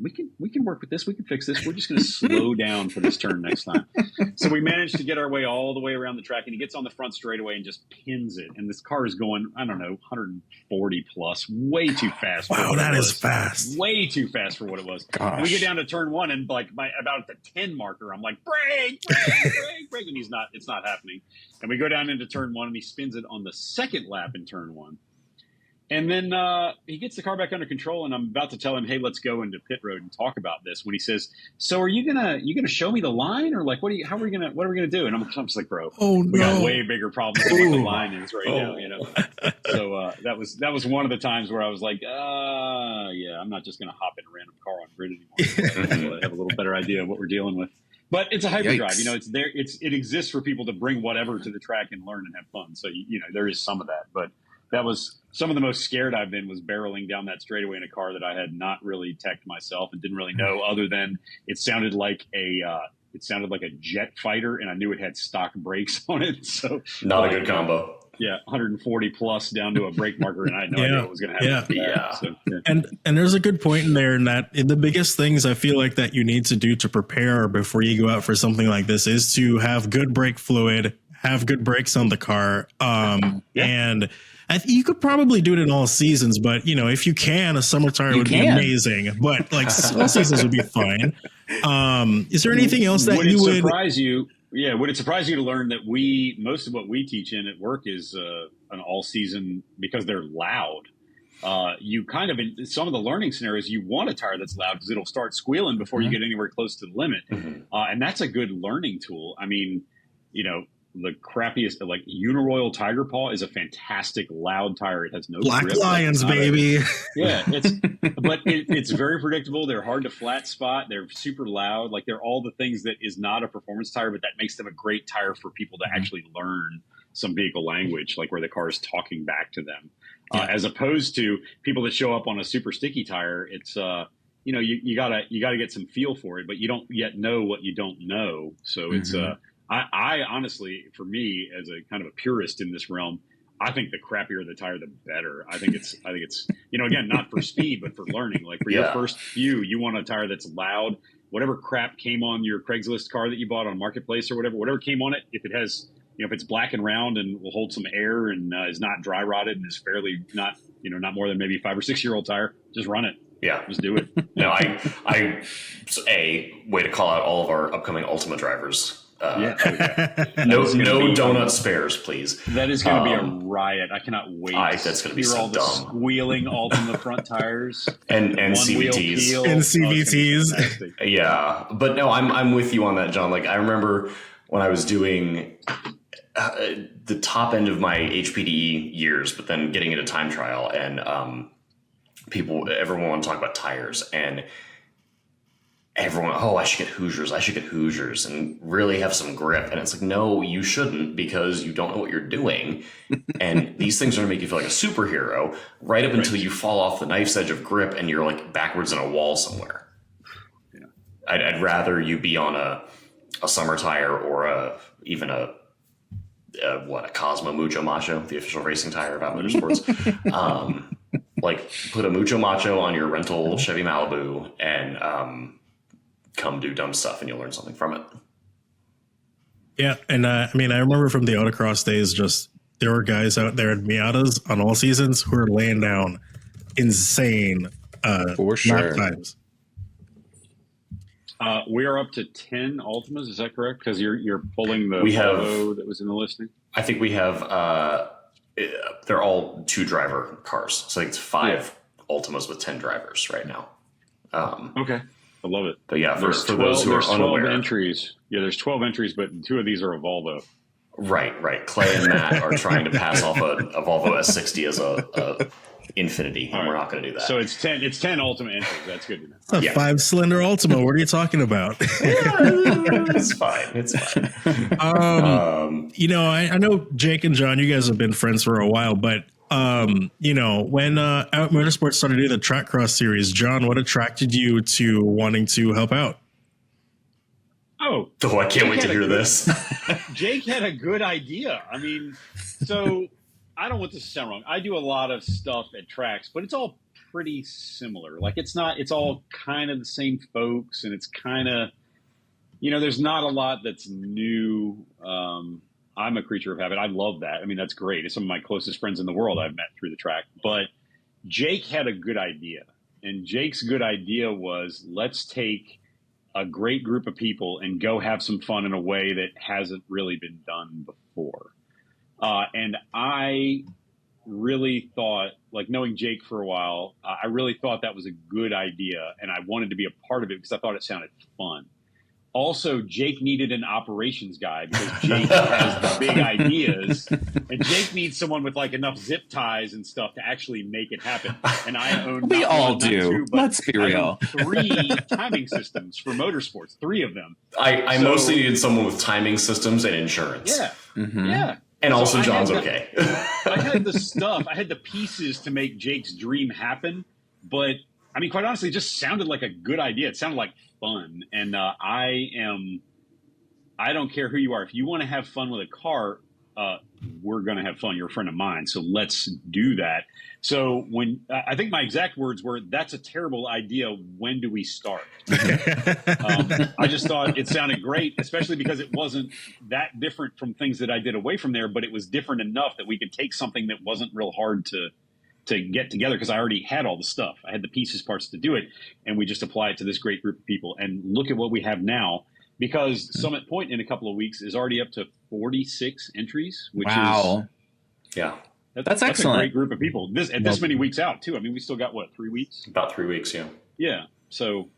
S4: we can work with this. We can fix this. We're just going to slow down for this turn next time. So we managed to get our way all the way around the track, and he gets on the front straightaway and just pins it. And this car is going, I don't know, 140 plus, way too fast.
S1: Wow, that is fast.
S4: Way too fast for what it was.
S2: Gosh.
S4: And we get down to turn 1, and like about the 10 marker, I'm like, brake, and it's not happening. And we go down into turn 1, and he spins it on the second lap in turn 1. And then he gets the car back under control, and I'm about to tell him, "Hey, let's go into pit road and talk about this." When he says, "So, are you gonna show me the line, or like what are we gonna do?" And I'm just like, "Bro, we got way bigger problems than what the line is right now, you know." So that was one of the times where I was like, yeah, I'm not just gonna hop in a random car on grid anymore. So I have a little better idea of what we're dealing with. But it's a hybrid drive, you know. It's there. It exists for people to bring whatever to the track and learn and have fun. So you know there is some of that, but that was some of the most scared I've been was barreling down that straightaway in a car that I had not really teched myself and didn't really know, other than it sounded like a jet fighter, and I knew it had stock brakes on it. So
S3: not a good combo.
S4: Yeah, 140 plus down to a brake marker, and I had no idea what was going to happen. So,
S1: And there's a good point in there, in that the biggest things I feel like that you need to do to prepare before you go out for something like this is to have good brake fluid, have good brakes on the car, and you could probably do it in all seasons, but you know, if you can, a summer tire would be amazing. But like all seasons would be fine. Is there anything else that would
S4: surprise you? Yeah, would it surprise you to learn that most of what we teach in at work is an all season, because they're loud. You kind of, in some of the learning scenarios, you want a tire that's loud because it'll start squealing before you get anywhere close to the limit, and that's a good learning tool. I mean, you know. The crappiest, like Uniroyal Tiger Paw, is a fantastic loud tire. It has no
S1: Black
S4: grip.
S1: Lions, baby.
S4: It's very predictable. They're hard to flat spot. They're super loud. Like they're all the things that is not a performance tire, but that makes them a great tire for people to actually learn some vehicle language, like where the car is talking back to them, as opposed to people that show up on a super sticky tire. It's you know, you gotta get some feel for it, but you don't yet know what you don't know. So it's I honestly, for me, as a kind of a purist in this realm, I think the crappier the tire, the better. I think it's, you know, again, not for speed, but for learning. Like for your first few, you want a tire that's loud. Whatever crap came on your Craigslist car that you bought on Marketplace or whatever came on it, if it has, you know, if it's black and round and will hold some air and is not dry rotted and is fairly not more than maybe 5 or 6 year old tire, just run it.
S3: Yeah,
S4: just do it.
S3: No, way to call out all of our upcoming Ultima drivers. No donut spares, please.
S4: That is going to be a riot. I cannot wait.
S3: That's going to be so
S4: all
S3: dumb.
S4: The squealing Ultima front tires
S3: and CVTs
S1: and CVTs.
S3: Yeah, but no, I'm with you on that, John. Like I remember when I was doing the top end of my HPDE years, but then getting into time trial, and everyone want to talk about tires, and everyone, I should get Hoosiers and really have some grip. And it's like, no, you shouldn't, because you don't know what you're doing. And these things are going to make you feel like a superhero right up until you fall off the knife's edge of grip and you're like backwards in a wall somewhere. Yeah. I'd rather you be on a summer tire or even a Cosmo Mucho Macho, the official racing tire of Motorsports. Like put a Mucho Macho on your rental Chevy Malibu and come do dumb stuff, and you'll learn something from it.
S1: Yeah, and I mean, I remember from the autocross days, just there were guys out there in Miatas on all seasons who were laying down insane
S2: for sure
S1: times.
S4: We are up to 10 Ultimas. Is that correct? Because you're pulling the Volvo that was in the listing.
S3: I think we have. They're all 2 driver cars, so I think it's 5 Ultimas with 10 drivers right now.
S4: Okay. I love it.
S3: But yeah, for those who are unaware.
S4: 12 entries. Yeah, there's 12 entries, but 2 of these are a Volvo.
S3: Right. Clay and Matt are trying to pass off a Volvo S60 as a Infinity, and we're not going to do that.
S4: So it's 10 Ultimate entries. That's good to know.
S1: It's a 5-cylinder Ultima. What are you talking about?
S3: It's fine.
S1: I know Jake and John, you guys have been friends for a while, but when Out Motorsports started doing the track cross series, John, what attracted you to wanting to help out?
S4: Oh,
S3: I can't wait to hear this.
S4: Jake had a good idea. I mean, so I don't want this to sound wrong. I do a lot of stuff at tracks, but it's all pretty similar. Like it's all kind of the same folks, and it's kind of, there's not a lot that's new. I'm a creature of habit. I love that. I mean, that's great. It's some of my closest friends in the world I've met through the track. But Jake had a good idea. And Jake's good idea was, let's take a great group of people and go have some fun in a way that hasn't really been done before. And I really thought, like knowing Jake for a while, I really thought that was a good idea. And I wanted to be a part of it because I thought it sounded fun. Also, Jake needed an operations guy because Jake has the big ideas, and Jake needs someone with like enough zip ties and stuff to actually make it happen. And I own
S2: we all
S4: one,
S2: do.
S4: Two, but
S2: Let's be real.
S4: 3 timing systems for motorsports, 3 of them.
S3: I mostly needed someone with timing systems and insurance.
S4: Yeah,
S2: mm-hmm.
S4: Yeah.
S3: And also, John's okay.
S4: I had the stuff, I had the pieces to make Jake's dream happen, but I mean, quite honestly, it just sounded like a good idea. It sounded like fun. And I don't care who you are. If you want to have fun with a car, we're going to have fun. You're a friend of mine. So let's do that. So I think my exact words were, that's a terrible idea. When do we start? I just thought it sounded great, especially because it wasn't that different from things that I did away from there, but it was different enough that we could take something that wasn't real hard to get together, because I already had all the stuff. I had the pieces, parts to do it, and we just apply it to this great group of people. And look at what we have now, because Summit Point in a couple of weeks is already up to 46 entries, which
S2: wow.
S4: is
S2: that's excellent.
S4: A great group of people. This many weeks out too. I mean, we still got 3 weeks?
S3: About 3 weeks, yeah.
S4: Yeah. So,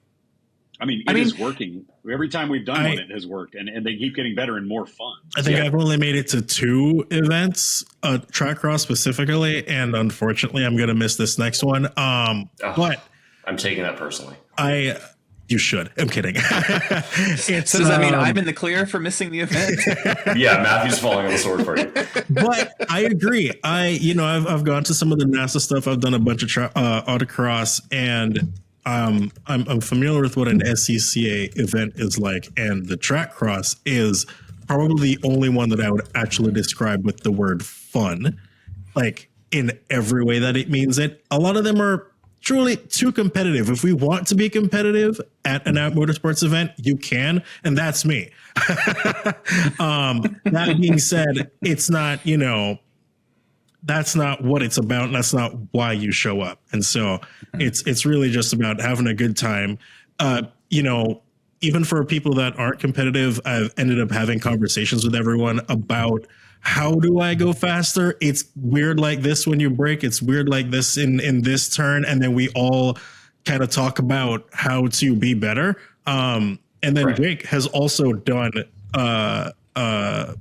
S4: it is working. Every time we've done one, it has worked, and they keep getting better and more fun.
S1: I think I've only made it to 2 events, track cross specifically, and unfortunately, I'm going to miss this next one. But
S3: I'm taking that personally.
S1: You should. I'm kidding.
S2: So does that mean I'm in the clear for missing the event?
S3: Yeah, Matthew's falling on the sword for you.
S1: But I agree. I've gone to some of the NASA stuff. I've done a bunch of autocross, and I'm familiar with what an SCCA event is like, and the track cross is probably the only one that I would actually describe with the word fun, like in every way that it means it. A lot of them are truly too competitive. If we want to be competitive at an Out Motorsports event, you can, and that's me. That being said, it's not, that's not what it's about. And that's not why you show up. And so it's really just about having a good time. Even for people that aren't competitive, I've ended up having conversations with everyone about, how do I go faster? It's weird like this when you brake. It's weird like this in this turn. And then we all kind of talk about how to be better. And then Jake has also done after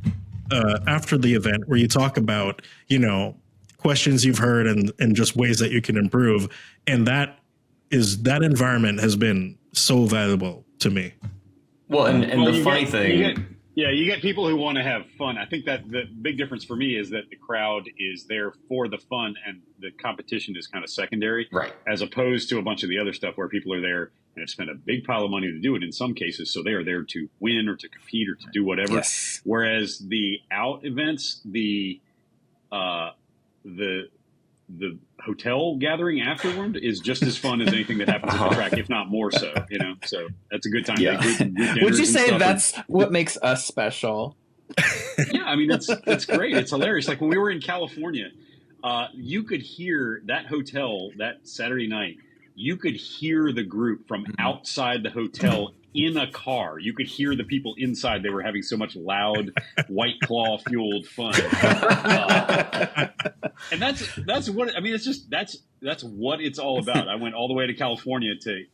S1: the event, where you talk about, questions you've heard and just ways that you can improve. And that environment has been so valuable to me.
S3: Well, and the funny thing...
S4: You get people who want to have fun. I think that the big difference for me is that the crowd is there for the fun, and the competition is kind of secondary,
S3: right? As
S4: opposed to a bunch of the other stuff where people are there and have spent a big pile of money to do it in some cases. So they are there to win or to compete or to do whatever.
S2: Yes.
S4: Whereas the out events, the hotel gathering afterward is just as fun as anything that happens at the track, if not more so. So that's a good time.
S3: Yeah.
S2: Would you say that's what makes us special?
S4: Yeah, it's great. It's hilarious. Like when we were in California, you could hear that hotel that Saturday night. You could hear the group from outside the hotel in a car. You could hear the people inside. They were having so much loud White Claw fueled fun. And that's what, it's just, that's what it's all about. I went all the way to California to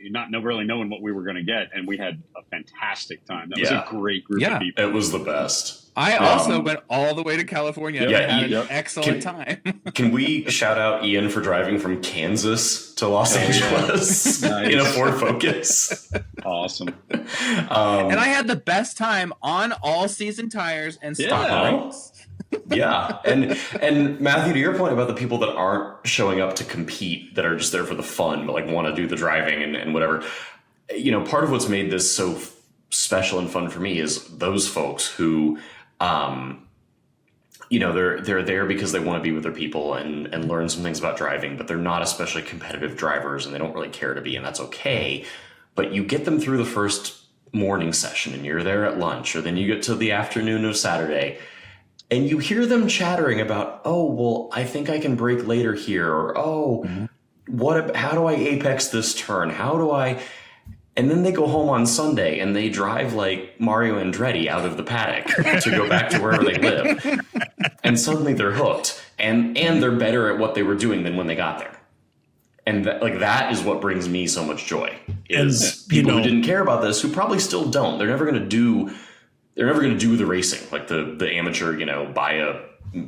S4: not really knowing what we were going to get. And we had a fantastic time. That was a great group of people.
S3: It was the best.
S2: I also went all the way to California and had an excellent time.
S3: Can we shout out Ian for driving from Kansas to Los Angeles in a Ford Focus?
S4: Awesome.
S2: And I had the best time on all season tires and stock brakes.
S3: Yeah. And Matthew, to your point about the people that aren't showing up to compete, that are just there for the fun, but like want to do the driving and whatever, you know, part of what's made this so special and fun for me is those folks who, you know, they're there because they want to be with their people and learn some things about driving, but they're not especially competitive drivers and they don't really care to be, and that's okay. But you get them through the first morning session and you're there at lunch, or then you get to the afternoon of Saturday and you hear them chattering about, oh, well, I think I can brake later here, or how do I apex this turn? How do I... And then they go home on Sunday and they drive like Mario Andretti out of the paddock to go back to wherever they live. And suddenly they're hooked, and they're better at what they were doing than when they got there. And that is what brings me so much joy, is people who didn't care about this, who probably still don't. They're never going to do the racing, like the amateur,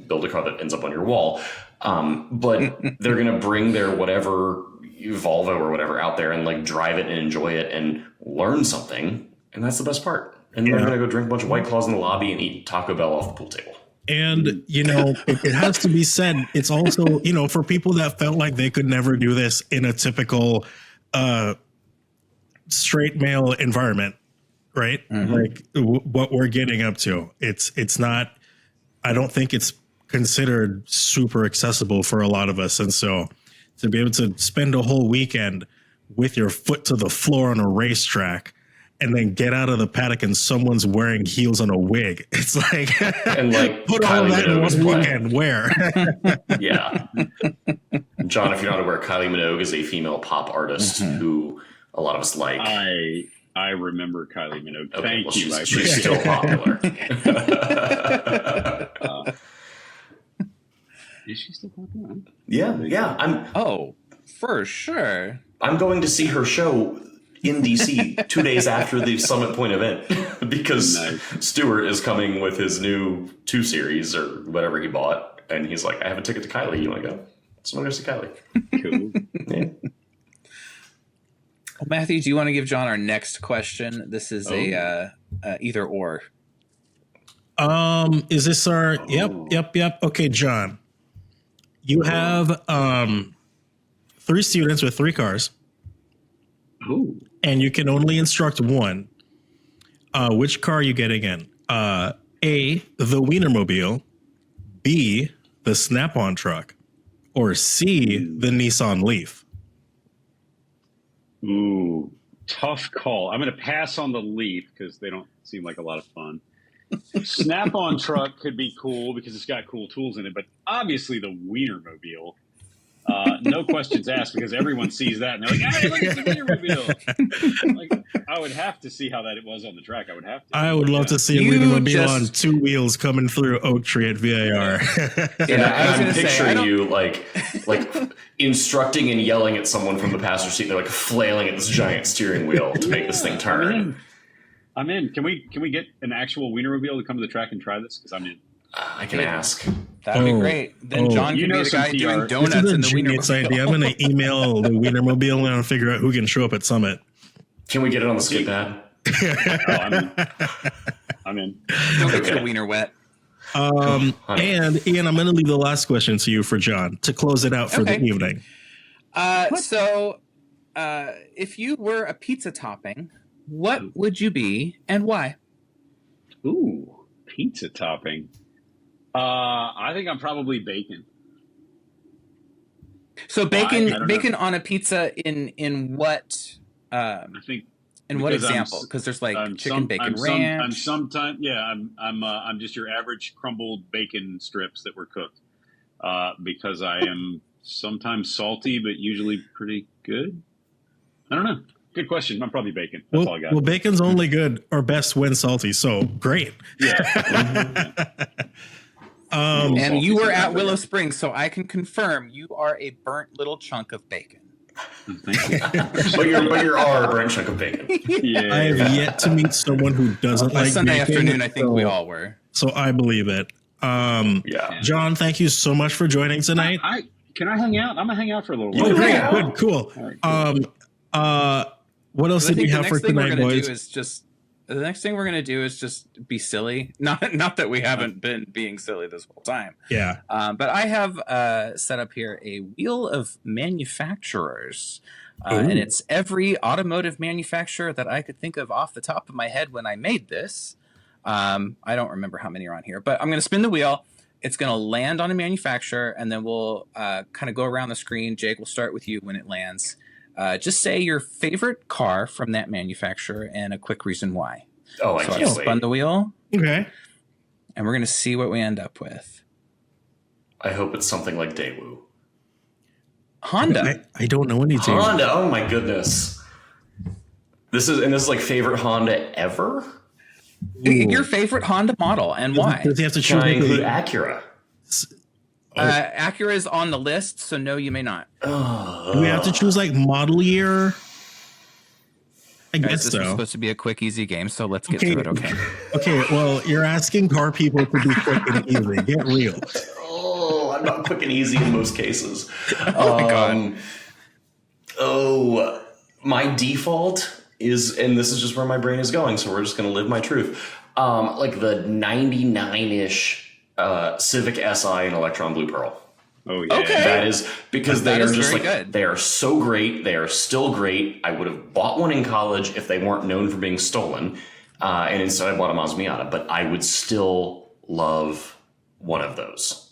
S3: build a car that ends up on your wall. But they're going to bring their whatever Volvo or whatever out there and like drive it and enjoy it and learn something. And that's the best part. And then they're going to go drink a bunch of White Claws in the lobby and eat Taco Bell off the pool table.
S1: And, it has to be said, it's also, for people that felt like they could never do this in a typical straight male environment, right? Mm-hmm. Like what we're getting up to. It's not, I don't think it's considered super accessible for a lot of us. And so to be able to spend a whole weekend with your foot to the floor on a racetrack and then get out of the paddock and someone's wearing heels on a wig. It's like,
S3: and like
S1: put all that in one weekend. Where?
S3: Yeah. John, if you're not aware, Kylie Minogue is a female pop artist who a lot of us like.
S4: I remember Kylie Minogue.
S3: Okay,
S4: Thank you.
S3: She's still popular.
S4: Is she still popular?
S3: Yeah.
S2: For sure.
S3: I'm going to see her show in DC 2 days after the Summit Point event because Stuart is coming with his new 2 Series or whatever he bought, and he's like, I have a ticket to Kylie. You want to go? So I'm going to see Kylie.
S4: Cool.
S3: Yeah.
S2: Well, Matthew, do you want to give John our next question? This is a either or.
S1: Is this our? Yep. Okay, John. You have 3 students with 3 cars.
S4: Ooh.
S1: And you can only instruct one. Which car are you getting in? A, the Wienermobile, B, the Snap-on truck, or C, the Nissan Leaf?
S4: Ooh, tough call. I'm going to pass on the Leaf because they don't seem like a lot of fun. Snap-on truck could be cool because it's got cool tools in it, but obviously the Wienermobile, no questions asked, because everyone sees that and they're like, hey, look at the Wienermobile. Like, I would have to see how that it was on the track. I would
S1: love to see a Wienermobile on 2 wheels coming through Oak Tree at VAR.
S3: And I'm picturing you like instructing and yelling at someone from the passenger seat. They're like flailing at this giant steering wheel to make this thing turn.
S4: I'm in. Can we get an actual Wienermobile to come to the track and try this? Because I'm in.
S3: I can ask.
S2: That'd be great. Then John can be the guy doing donuts in the Wienermobile.
S1: Idea. I'm going to email the Wienermobile and figure out who can show up at Summit.
S3: Can we get it on the skid pad?
S4: I'm in.
S2: Don't get your wiener wet.
S1: And Ian, I'm going to leave the last question to you for John to close it out for the evening.
S2: So if you were a pizza topping, what would you be and why?
S4: Ooh, pizza topping. I think I'm probably bacon.
S2: So bacon on a pizza in what? I
S4: think
S2: in what example? Because there's like chicken bacon ranch.
S4: I'm just your average crumbled bacon strips that were cooked. Because I am sometimes salty, but usually pretty good. I don't know. Good question. I'm probably bacon. That's all I got.
S1: Well, bacon's only good or best when salty. So great.
S4: Yeah.
S2: And you were at Willow Springs, so I can confirm you are a burnt little chunk of bacon.
S3: Thank you. but you are a burnt chunk of bacon.
S1: Yeah. I have yet to meet someone who doesn't like
S2: Sunday
S1: bacon.
S2: Afternoon, I think we all were.
S1: So I believe it.
S3: Yeah.
S1: John, thank you so much for joining tonight.
S4: Can I hang out? I'm gonna hang out for a little
S1: Oh,
S4: while.
S1: great.
S3: Yeah.
S1: Good. Cool.
S4: All right, cool.
S1: What else
S2: I
S1: did we
S2: think the
S1: have for
S2: next thing we're
S1: tonight,
S2: gonna
S1: boys?
S2: do is just the next thing we're gonna do is just be silly. Not that we haven't been being silly this whole time.
S1: Yeah.
S2: But I have set up here a wheel of manufacturers. And it's every automotive manufacturer that I could think of off the top of my head when I made this. I don't remember how many are on here, but I'm going to spin the wheel. It's going to land on a manufacturer, and then we'll kind of go around the screen. Jake, we'll start with you when it lands. Just say your favorite car from that manufacturer and a quick reason why.
S3: Oh, I
S2: So
S3: can't
S2: I've
S3: wait.
S2: spun the wheel,
S1: Okay.
S2: and we're going to see what we end up with.
S3: I hope it's something like Daewoo.
S2: Honda.
S1: I don't know anything.
S3: Honda. Oh my goodness. This is like favorite Honda ever.
S2: Your favorite Honda model and why?
S1: Does he have to
S3: Can
S1: choose?
S3: I include
S1: like
S3: Acura?
S2: Acura is on the list, so no, you may not.
S1: do we have to choose like model year? I guess
S2: This was
S1: so.
S2: supposed to be a quick, easy game, so let's get
S1: Okay.
S2: to it. Okay.
S1: Okay. Well, you're asking car people to be quick and easy. Get real.
S3: Oh, I'm not quick and easy in most cases.
S2: Oh my God.
S3: Oh, my default is, and this is just where my brain is going, so we're just going to live my truth. Like the 99-ish Civic Si in Electron Blue Pearl.
S4: Oh yeah.
S2: Okay.
S3: That is because
S2: That
S3: they are
S2: is
S3: just
S2: very
S3: like
S2: good.
S3: they are so great. They are still great. I would have bought one in college if they weren't known for being stolen, and instead I bought a Mazda Miata. But I would still love one of those.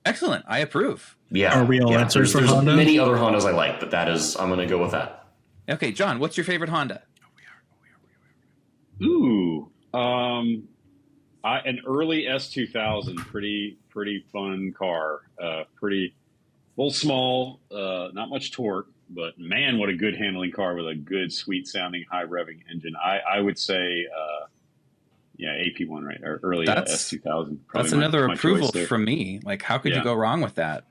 S2: Excellent. I approve.
S3: Yeah,
S1: Are we all answers for
S3: there's
S1: Honda?
S3: many other Hondas I like, but that is I'm going to go with that.
S2: Okay, John, what's your favorite Honda?
S4: Ooh. An early S2000, pretty fun car. Pretty, a little small, not much torque, but man, what a good handling car with a good, sweet sounding, high revving engine. I would say, AP1, right? Or early S2000.
S2: That's another approval from me. Like, how could you go wrong with that?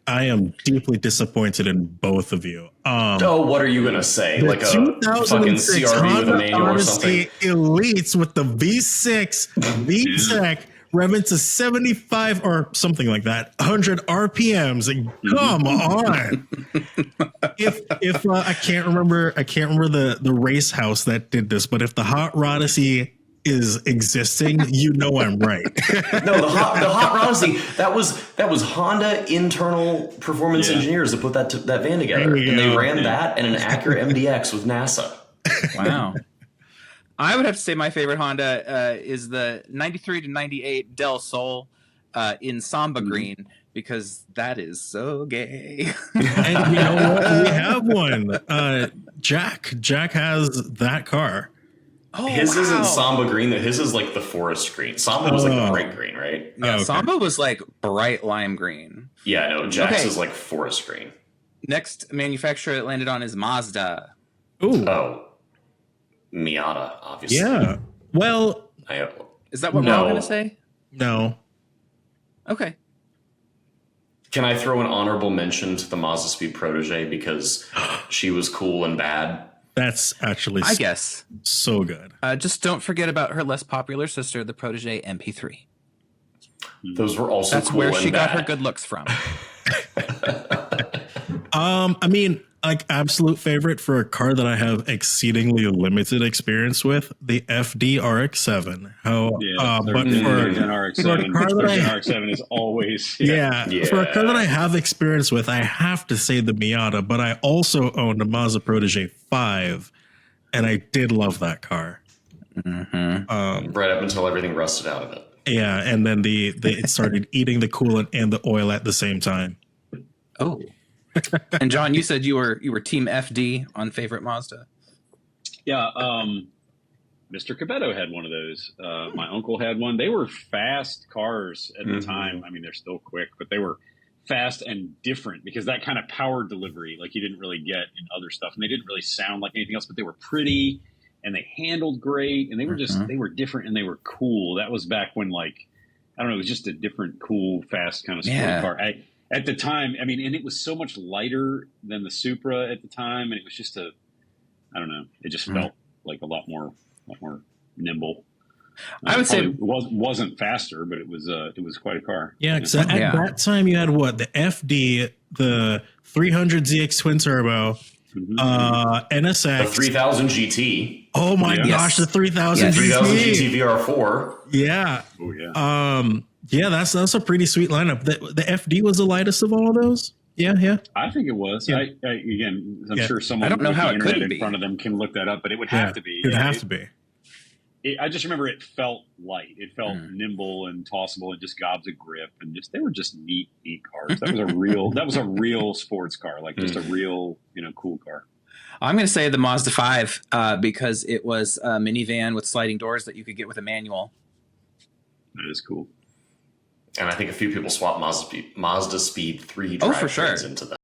S1: I am deeply disappointed in both of you.
S3: Oh, what are you going to say?
S1: The
S3: Like a fucking
S1: 2006
S3: CRV with a
S1: Honda
S3: manual or something?
S1: Odyssey Elites with the V6 VTEC revving to 75 or something like that, 100 RPMs. And come on! If I can't remember the race house that did this, but if the Hot Odyssey is existing, you know I'm right.
S3: No, the hot Odyssey, that was Honda internal performance engineers that put that van together, and they ran that and an Acura MDX with NASA.
S2: Wow. I would have to say my favorite Honda is the 93 to 98 Del Sol in Samba green, because that is so gay.
S1: And you know what? We have one. Jack has that car.
S2: Oh,
S3: His isn't
S2: wow.
S3: Samba green, though. His is like the forest green. Samba was like the bright green, right?
S2: Yeah,
S1: Okay.
S2: Samba was like bright lime green.
S3: Yeah, no, Jack's
S2: Okay.
S3: is like forest green.
S2: Next manufacturer that landed on is Mazda.
S1: Ooh.
S3: Oh, Miata, obviously.
S1: Yeah. Well,
S2: Is that what we're
S3: No.
S2: all going to say?
S1: no.
S2: Okay.
S3: Can I throw an honorable mention to the Mazda Speed Protege because she was cool and bad?
S1: That's actually
S2: I guess.
S1: so good.
S2: Just don't forget about her less popular sister, the Protege MP3.
S3: Those were also
S2: That's
S3: cool
S2: where
S3: and
S2: she got
S3: bad.
S2: her good looks from.
S1: I mean, like absolute favorite for a car that I have exceedingly limited experience with, the FD RX-7. But for
S4: RX-7,
S1: a car that
S4: RX-7 is always
S1: for a car that I have experience with, I have to say the Miata. But I also owned a Mazda Protege 5, and I did love that car.
S3: right up until everything rusted out of it.
S1: Yeah, and then it started eating the coolant and the oil at the same time.
S2: Oh. And John, you said you were team FD on favorite Mazda.
S4: Yeah, Mr. Capetto had one of those. My uncle had one. They were fast cars at the time. I mean, they're still quick, but they were fast and different because that kind of power delivery, like you didn't really get in other stuff. And they didn't really sound like anything else, but they were pretty and they handled great. And they were just, they were different and they were cool. That was back when, like, I don't know, it was just a different, cool, fast kind of sport car. At the time, I mean, and it was so much lighter than the Supra at the time. And it was just I don't know, it just felt like a lot more nimble.
S2: I would say
S4: wasn't faster, but it was quite a car.
S1: Yeah, because at that time you had what, the FD, the 300 ZX twin turbo, NSX,
S3: The 3000 GT.
S1: Oh my gosh, the 3000
S3: 3000
S1: GT.
S3: GT VR4.
S1: Yeah.
S4: Oh yeah.
S1: Yeah, that's a pretty sweet lineup. The FD was the lightest of all of those. Yeah.
S4: I think it was.
S1: Yeah.
S4: I'm sure someone
S2: I don't know
S4: with
S2: how
S4: the
S2: it
S4: internet
S2: couldn't
S4: in
S2: be.
S4: front of them can look that up, but it would have to be.
S1: It would have to be.
S4: I just remember it felt light. It felt nimble and tossable and just gobs of grip, and they were just neat cars. That was a real sports car, like just a real cool car.
S2: I'm going to say the Mazda 5 because it was a minivan with sliding doors that you could get with a manual.
S4: That is cool.
S3: And I think a few people swap Mazda Speed 3
S2: for sure.
S3: into that.